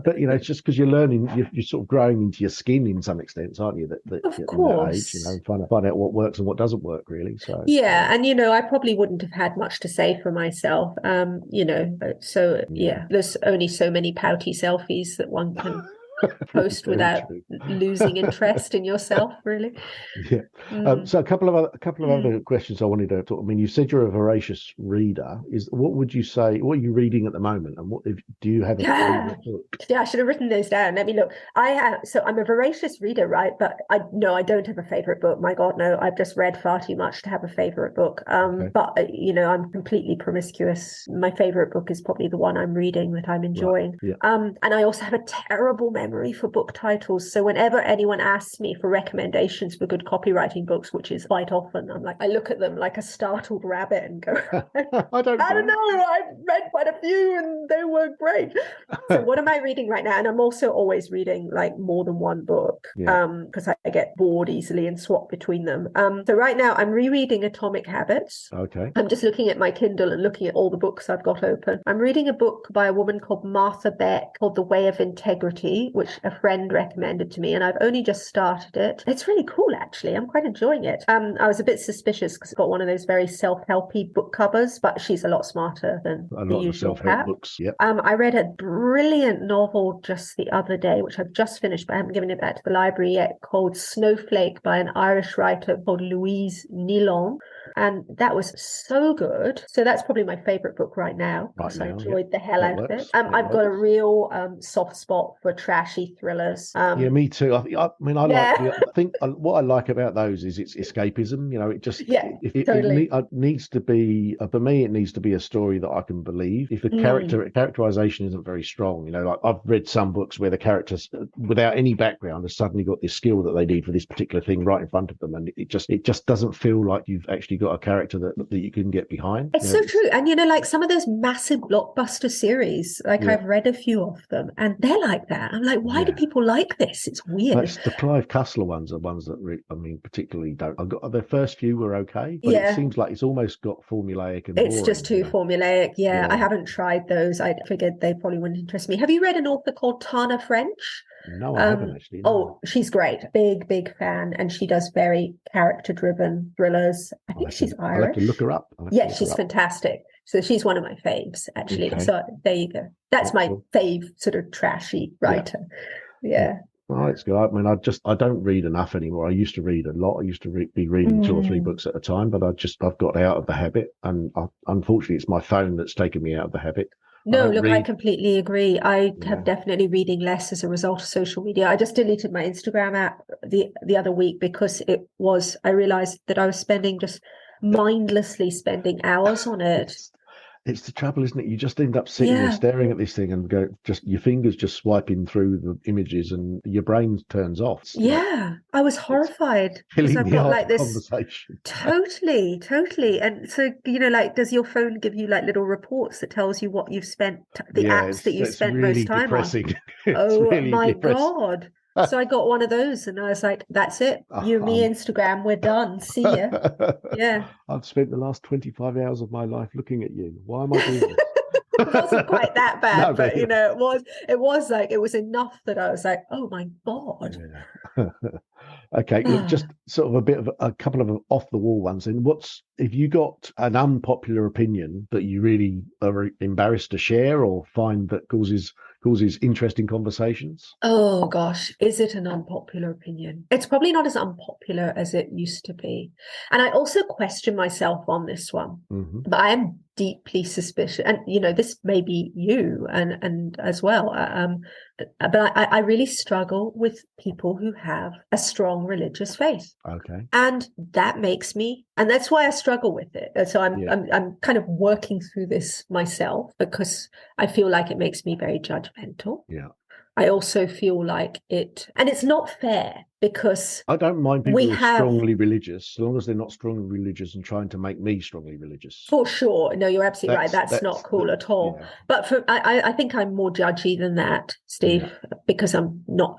Speaker 1: But it's just because you're learning, you're sort of growing into your skin in some extent, aren't you? That
Speaker 2: of
Speaker 1: course, in that age, find out what works and what doesn't work, really. So
Speaker 2: and I probably wouldn't have had much to say for myself. There's only so many pouty selfies that one can post without losing interest in yourself, really.
Speaker 1: So a couple of other questions I wanted to talk. I mean, you said you're a voracious reader. What would you say? What are you reading at the moment? And do you have a favorite book?
Speaker 2: Yeah, I should have written those down. Let me look. I'm a voracious reader, right? But I don't have a favorite book. My God, no! I've just read far too much to have a favorite book. But I'm completely promiscuous. My favorite book is probably the one I'm reading that I'm enjoying. And I also have a terrible memory for book titles, so whenever anyone asks me for recommendations for good copywriting books, which is quite often, I look at them like a startled rabbit and go, I don't know, I've read quite a few and they were great. So what am I reading right now? And I'm also always reading like more than one book, because I get bored easily and swap between them. So right now I'm rereading Atomic Habits. I'm just looking at my Kindle and looking at all the books I've got open. I'm reading a book by a woman called Martha Beck called The Way of Integrity, which a friend recommended to me, and I've only just started it. It's really cool, actually. I'm quite enjoying it. I was a bit suspicious because it's got one of those very self-helpy book covers, but she's a lot smarter than the usual
Speaker 1: self-help books.
Speaker 2: I read a brilliant novel just the other day, which I've just finished, but I haven't given it back to the library yet, called Snowflake by an Irish writer called Louise Nilon. And that was so good. So that's probably my favorite book right now, because I enjoyed the hell out of it. I've got a real soft spot for trashy thrillers.
Speaker 1: Me too. I think what I like about those is it's escapism. It just it needs to be, for me, it needs to be a story that I can believe. If the characterization isn't very strong, like I've read some books where the characters, without any background, have suddenly got this skill that they need for this particular thing right in front of them, and it just doesn't feel like you've actually you got a character that you can get behind.
Speaker 2: It's so true. And, like some of those massive blockbuster series, like I've read a few of them and they're like that. I'm like, why do people like this? It's weird.
Speaker 1: The Clive Cussler ones are ones that, particularly don't. The first few were okay, but it seems like it's almost got formulaic and
Speaker 2: it's
Speaker 1: boring,
Speaker 2: just too formulaic. Yeah, I haven't tried those. I figured they probably wouldn't interest me. Have you read an author called Tana French?
Speaker 1: No, I haven't actually. No.
Speaker 2: Oh, she's great. Big fan. And she does very character-driven thrillers. I think she's Irish.
Speaker 1: I'll have to look her up.
Speaker 2: She's fantastic. So she's one of my faves, actually. Okay. So there you go. That's my fave sort of trashy writer. Yeah.
Speaker 1: Oh, it's good. I mean, I don't read enough anymore. I used to read a lot. I used to be reading 2 or 3 books at a time, but I've got out of the habit. And unfortunately, it's my phone that's taken me out of the habit.
Speaker 2: No, look, I completely agree. I have definitely reading less as a result of social media. I just deleted my Instagram app the other week because I realized that I was just mindlessly spending hours on it.
Speaker 1: It's the trouble, isn't it? You just end up sitting there staring at this thing and your fingers just swiping through the images and your brain turns off.
Speaker 2: I was horrified because I've got like this conversation. Totally. And so, does your phone give you like little reports that tells you what you've spent, apps that you spent really most time
Speaker 1: depressing.
Speaker 2: On? Oh really my God. So I got one of those and I was like, that's it. You and me, Instagram, we're done. See ya. Yeah.
Speaker 1: I've spent the last 25 hours of my life looking at you. Why am I doing this?
Speaker 2: It wasn't quite that bad, but it was enough that I was like, oh my God.
Speaker 1: Yeah. Okay, look, just sort of a couple of off the wall ones. And if you got an unpopular opinion that you really are embarrassed to share or find that causes interesting conversations?
Speaker 2: Oh gosh, is it an unpopular opinion? It's probably not as unpopular as it used to be. And I also question myself on this one, but I am deeply suspicious. And, this may be you and as well. But I really struggle with people who have a strong religious faith.
Speaker 1: Okay.
Speaker 2: And that makes me, and that's why I struggle with it. So I'm kind of working through this myself because I feel like it makes me very judgmental.
Speaker 1: Yeah.
Speaker 2: I also feel like and it's not fair because
Speaker 1: I don't mind people who are strongly religious, as long as they're not strongly religious and trying to make me strongly religious.
Speaker 2: For sure. No, you're absolutely right. That's not cool at all. Yeah. But I think I'm more judgy than that, Steve, because I'm not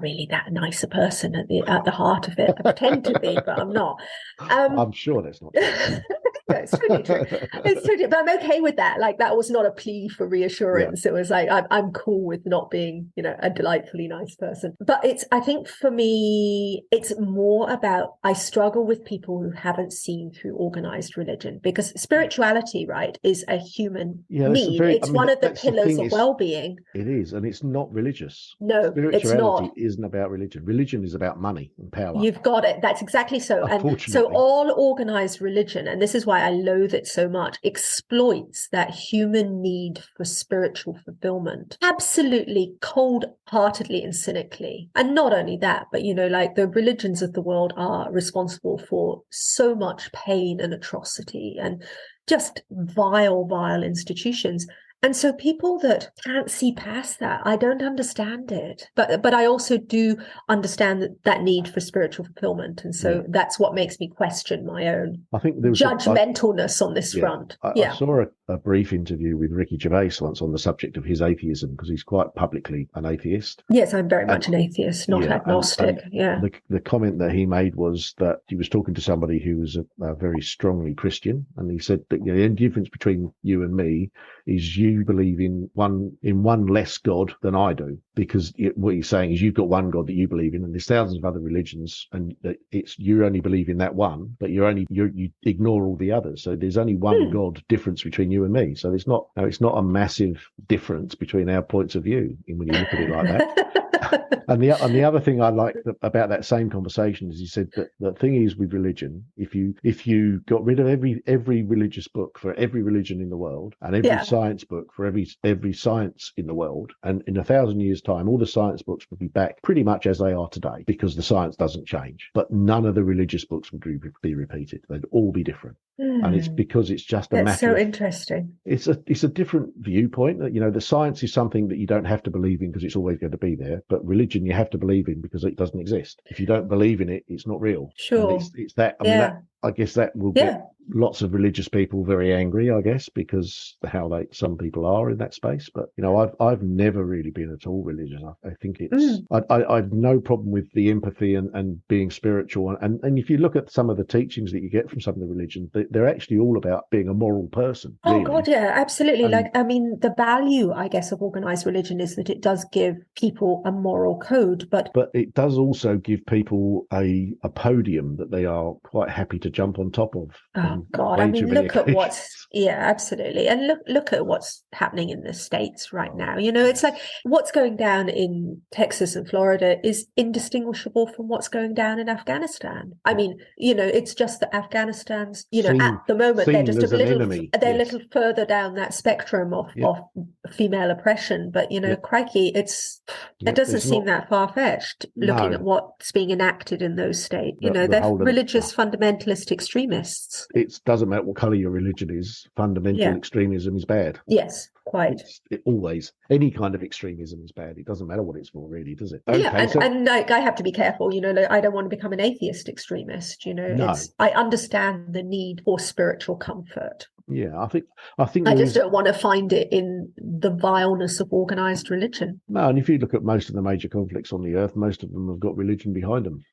Speaker 2: really that nice a person at the heart of it. I pretend to be, but I'm not.
Speaker 1: I'm sure that's not true.
Speaker 2: No, it's totally true. It's totally, but I'm okay with that. Like that was not a plea for reassurance. Yeah. It was like I'm cool with not being, a delightfully nice person. But I think for me, it's more about I struggle with people who haven't seen through organized religion because spirituality, right, is a human need. It's one of the pillars of well-being.
Speaker 1: It is, and it's not religious.
Speaker 2: No, it's not.
Speaker 1: Spirituality isn't about religion. Religion is about money and power.
Speaker 2: You've got it. That's exactly so. And so all organized religion, and this is why I loathe it so much, exploits that human need for spiritual fulfillment absolutely cold-heartedly and cynically. And not only that, but like the religions of the world are responsible for so much pain and atrocity and just vile institutions. And so people that can't see past that, I don't understand it. But I also do understand that need for spiritual fulfillment. And so that's what makes me question my own judgmentalness on this front.
Speaker 1: I saw a brief interview with Ricky Gervais once on the subject of his atheism, because he's quite publicly an atheist.
Speaker 2: Yes, I'm very much an atheist, not agnostic.
Speaker 1: The comment that he made was that he was talking to somebody who was a very strongly Christian. And he said that the difference between you and me is you believe in one less God than I do, because what he's saying is you've got one God that you believe in, and there's thousands of other religions, and you only believe in that one, but you ignore all the others. So there's only one God difference between you and me. So it's not a massive difference between our points of view when you look at it like that. And the other thing I liked about that same conversation is he said that the thing is with religion, if you got rid of every religious book for every religion in the world and every science book for every science in the world, and in 1,000 years' time, all the science books would be back pretty much as they are today, because the science doesn't change. But none of the religious books would be repeated. They'd all be different. And it's because it's just a
Speaker 2: That's
Speaker 1: matter
Speaker 2: so
Speaker 1: of,
Speaker 2: interesting.
Speaker 1: it's a different viewpoint. You know, the science is something that you don't have to believe in because it's always going to be there. But religion you have to believe in because it doesn't exist. If you don't believe in it, it's not real.
Speaker 2: Sure.
Speaker 1: And it's that. I mean,
Speaker 2: Yeah.
Speaker 1: I guess that will get lots of religious people very angry, I guess, because how some people are in that space. But you know, I've never really been at all religious. I think it's I've no problem with the empathy and being spiritual. And if you look at some of the teachings that you get from some of the religions, they're actually all about being a moral person.
Speaker 2: Oh
Speaker 1: Really.
Speaker 2: God, yeah, absolutely.
Speaker 1: And,
Speaker 2: Like, I mean, the value, I guess, of organized religion is that it does give people a moral code, but
Speaker 1: it does also give people a podium that they are quite happy to jump on top of.
Speaker 2: oh God, I mean, look at absolutely. And look at what's happening in the States right now. You know, it's like what's going down in Texas and Florida is indistinguishable from what's going down in Afghanistan. I mean, you know, it's just that Afghanistan's, you know, at the moment they're just a little further down that spectrum of female oppression. But you know, crikey, it doesn't seem that far-fetched looking at what's being enacted in those states. You know, they're religious fundamentalist extremists.
Speaker 1: It doesn't matter what colour your religion is. Fundamental extremism is bad.
Speaker 2: Yes, quite.
Speaker 1: Always. Any kind of extremism is bad. It doesn't matter what it's for, really, does it?
Speaker 2: Okay, and like, I have to be careful. You know, like, I don't want to become an atheist extremist. You know, I understand the need for spiritual comfort.
Speaker 1: Yeah, I think
Speaker 2: I just don't want to find it in the vileness of organized religion.
Speaker 1: No, and if you look at most of the major conflicts on the earth, most of them have got religion behind them.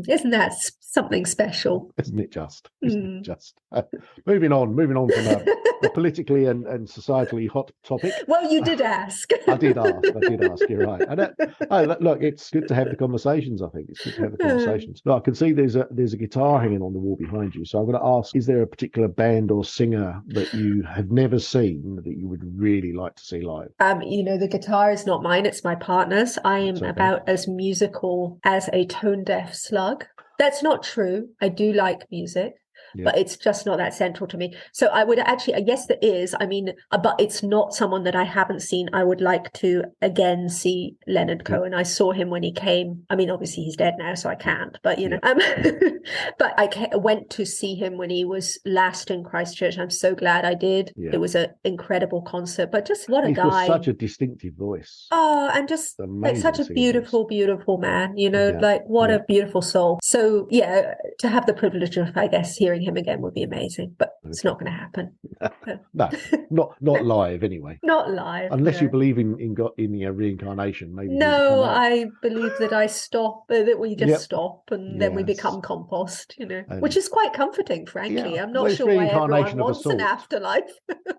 Speaker 2: Isn't that something special?
Speaker 1: Isn't it just? Isn't it just? Moving on from a politically and societally hot topic.
Speaker 2: Well, you did ask.
Speaker 1: I did ask. You're right. And look, it's good to have the conversations. I think it's good to have the conversations. Look, I can see there's a guitar hanging on the wall behind you. So I'm going to ask: is there a particular band or singer that you have never seen that you would really like to see live?
Speaker 2: You know, the guitar is not mine; it's my partner's. I am about as musical as a tone-deaf slug. That's not true. I do like music. But it's just not that central to me. So I would actually, yes, there is. I mean, but it's not someone that I haven't seen. I would like to again see Leonard Cohen. I saw him when he came. I mean, obviously he's dead now, so I can't. But you know, but I went to see him when he was last in Christchurch. I'm so glad I did. Yeah. It was an incredible concert. But just what a guy!
Speaker 1: He's got such a distinctive voice.
Speaker 2: Oh, and just like such a beautiful, beautiful man. You know, like what a beautiful soul. So yeah, to have the privilege of, I guess, hearing him again would be amazing, but it's not going to happen.
Speaker 1: No, not live anyway.
Speaker 2: Not live,
Speaker 1: unless you believe in God, in the reincarnation. Maybe.
Speaker 2: No, I believe that I stop, that we just stop, and then we become compost. You know, which is quite comforting, frankly. I'm not sure why everyone wants an afterlife.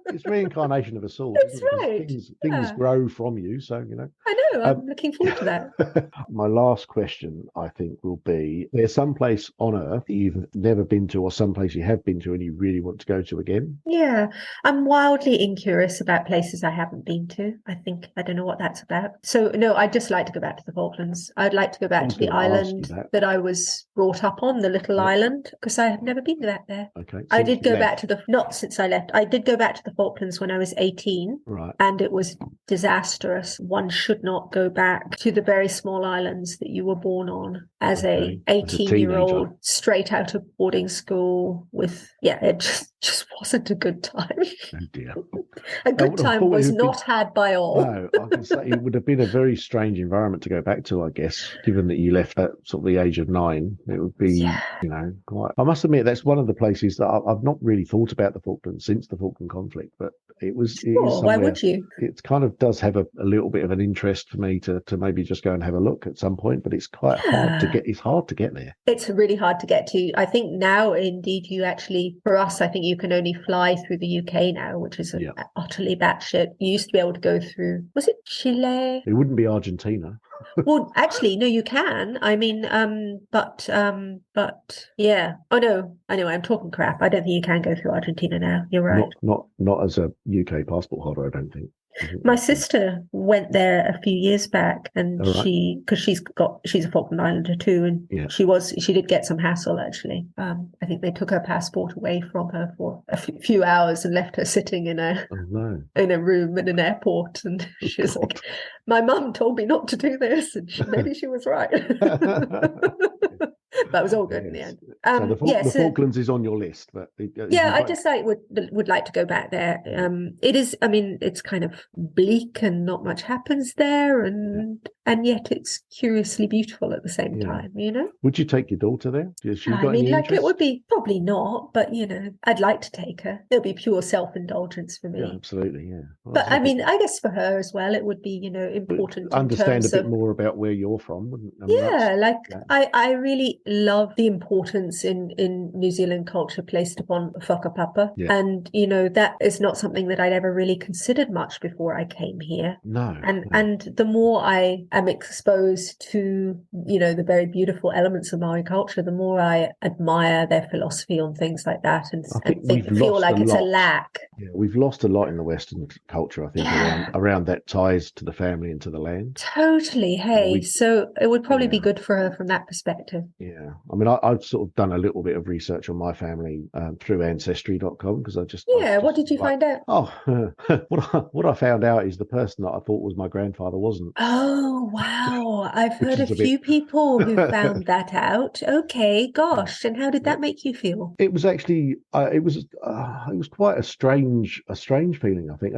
Speaker 1: It's reincarnation of a sort.
Speaker 2: That's right.
Speaker 1: Things grow from you, so you know.
Speaker 2: I know. I'm looking forward to that.
Speaker 1: My last question, I think, will be: there's some place on Earth you've never been to, or some place you have been to and you really want to go to again?
Speaker 2: Yeah, I'm wildly incurious about places I haven't been to. I don't know what that's about. So no, I'd just like to go back to the Falklands. I'd like to go back to the island that I was brought up on, the little island, because I have never been back there.
Speaker 1: Okay.
Speaker 2: I did go back to not since I left. I did go back to the Falklands when I was 18.
Speaker 1: Right.
Speaker 2: And it was disastrous. One should not go back to the very small islands that you were born on as a 18-year-old straight out of boarding school with, it just wasn't a good time.
Speaker 1: Oh dear.
Speaker 2: A good time was not had by all.
Speaker 1: No, I can say it would have been a very strange environment to go back to, I guess, given that you left at sort of the age of 9. It would be, you know, quite... I must admit, that's one of the places that I've not really thought about the Falklands since the Falkland conflict, but it is
Speaker 2: why would you?
Speaker 1: It kind of does have a little bit of an interest for me to maybe just go and have a look at some point, but it's quite hard to get. It's hard to get there.
Speaker 2: It's really hard to get to. I think now, indeed, you actually, for us, I think you can only fly through the UK now, which is utterly batshit. You used to be able to go through, was it Chile?
Speaker 1: It wouldn't be Argentina.
Speaker 2: Well, actually, no, you can. I mean, but yeah. Oh no. Anyway, I'm talking crap. I don't think you can go through Argentina now. You're right.
Speaker 1: Not as a UK passport holder, I don't think.
Speaker 2: My sister went there a few years back, and because she's a Falkland Islander too, and she did get some hassle actually. I think they took her passport away from her for a few hours and left her sitting in a room in an airport, and she was like, "My mum told me not to do this," and maybe she was right. But it was all good in the end.
Speaker 1: So the Falklands is on your list, but
Speaker 2: I just would like to go back there. It is, I mean, it's kind of bleak and not much happens there, and yet it's curiously beautiful at the same time. You know,
Speaker 1: would you take your daughter there?
Speaker 2: It would be probably not, but I'd like to take her. It'll be pure self-indulgence for me.
Speaker 1: Yeah, absolutely, yeah. Well,
Speaker 2: but I mean, I guess for her as well, it would be important to
Speaker 1: understand a bit more about where you're from.
Speaker 2: I really love the importance in New Zealand culture placed upon whakapapa.
Speaker 1: Yeah.
Speaker 2: And, that is not something that I'd ever really considered much before I came here.
Speaker 1: No.
Speaker 2: And the more I am exposed to, the very beautiful elements of Maori culture, the more I admire their philosophy on things like that and feel like it's a lack.
Speaker 1: Yeah, we've lost a lot in the Western culture, I think, around that ties to the family and to the land.
Speaker 2: Totally. Hey, so it would probably be good for her from that perspective.
Speaker 1: Yeah. I mean, I've sort of done a little bit of research on my family through Ancestry.com because
Speaker 2: what did you find out?
Speaker 1: Oh, what I found out is the person that I thought was my grandfather wasn't.
Speaker 2: Oh, wow. I've heard a few people who found that out. Okay, gosh. And how did that make you feel?
Speaker 1: It was actually, it was quite a strange feeling, I think.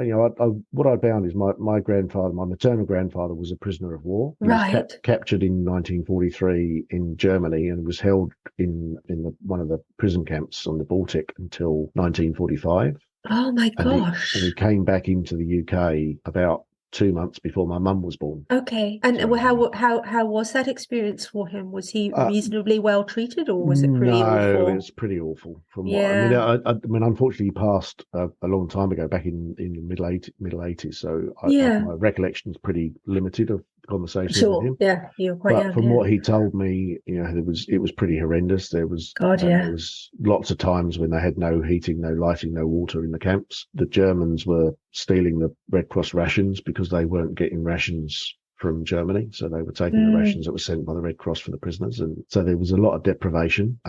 Speaker 1: What I found is my grandfather, my maternal grandfather, was a prisoner of war. He was captured in 1943 in Germany and was held in one of the prison camps on the Baltic until 1945.
Speaker 2: Oh my gosh.
Speaker 1: And he came back into the UK about 2 months before my mum was born.
Speaker 2: Okay. And how was that experience for him? Was he reasonably well treated, or was it pretty awful?
Speaker 1: No, it was pretty awful. I mean, unfortunately, he passed a long time ago, back in the middle 80s. So my recollection is pretty limited of conversation with him.
Speaker 2: Yeah, you're quite young.
Speaker 1: From what he told me, it was pretty horrendous. There was lots of times when they had no heating, no lighting, no water in the camps. The Germans were stealing the Red Cross rations because they weren't getting rations from Germany, so they were taking the rations that were sent by the Red Cross for the prisoners, and so there was a lot of deprivation.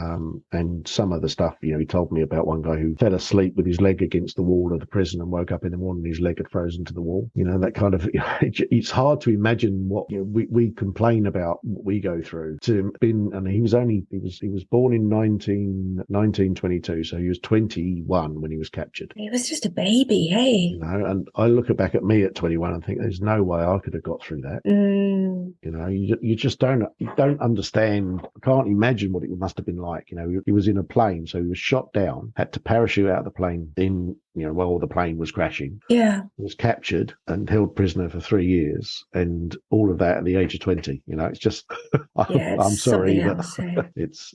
Speaker 1: And some of the stuff, he told me about one guy who fell asleep with his leg against the wall of the prison and woke up in the morning and his leg had frozen to the wall. That kind of, it's hard to imagine what we complain about what we go through. And he was born in 1922, so he was 21 when he was captured.
Speaker 2: He was just a baby, hey.
Speaker 1: And I look back at me at 21 and think there's no way I could have got through that. You just don't understand. I can't imagine what it must have been like. He was in a plane, so he was shot down, had to parachute out of the plane, then while the plane was crashing, was captured and held prisoner for 3 years, and all of that at the age of 20. It's just I'm sorry, but it's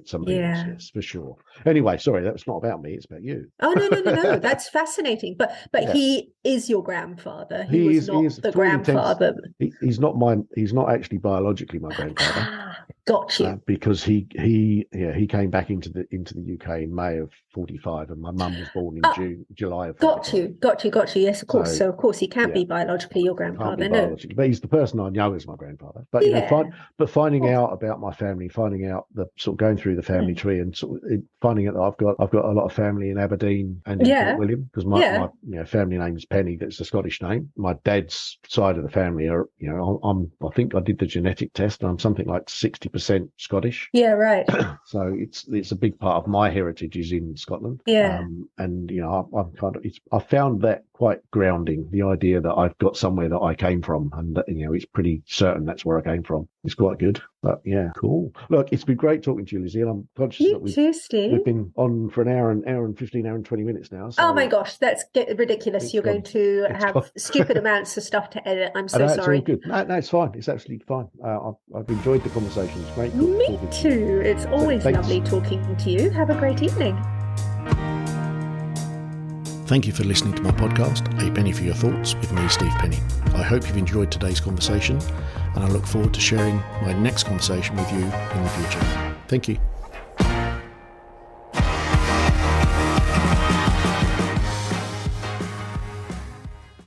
Speaker 1: something else, yes, for sure. Anyway, sorry, that's not about me, it's about you.
Speaker 2: Oh, no, that's fascinating. But he is your grandfather. He was not the grandfather.
Speaker 1: He's not actually biologically my grandfather.
Speaker 2: Got you.
Speaker 1: Because he came back into the UK in May of 45, and my mum was born in July of 45.
Speaker 2: Got you. Yes, of course. So of course he can't be biologically your grandfather. No,
Speaker 1: but he's the person I know as my grandfather. But finding out about my family, finding out the sort of going through the family tree, and sort of finding out that I've got a lot of family in Aberdeen and in Port William, because my family name is Penny. That's a Scottish name. My dad's side of the family are I think I did the genetic test, and I'm something like 60% Scottish.
Speaker 2: Yeah, right.
Speaker 1: So it's a big part of my heritage is in Scotland.
Speaker 2: Yeah.
Speaker 1: And I found that quite grounding. The idea that I've got somewhere that I came from, and that, it's pretty certain that's where I came from. It's quite good. But yeah, cool. Look, it's been great talking to you, Lizzie. And I'm conscious that we've been on for an hour and 15, hour and 20 minutes now. So,
Speaker 2: oh my gosh, that's ridiculous. You're going to have stupid amounts of stuff to edit. I'm so sorry.
Speaker 1: It's all good. No, it's fine. It's absolutely fine. I've enjoyed the conversation. It's great.
Speaker 2: Me too. It's always lovely talking to you. Have a great evening.
Speaker 1: Thank you for listening to my podcast, A Penny for Your Thoughts, with me, Steve Penny. I hope you've enjoyed today's conversation, and I look forward to sharing my next conversation with you in the future. Thank you.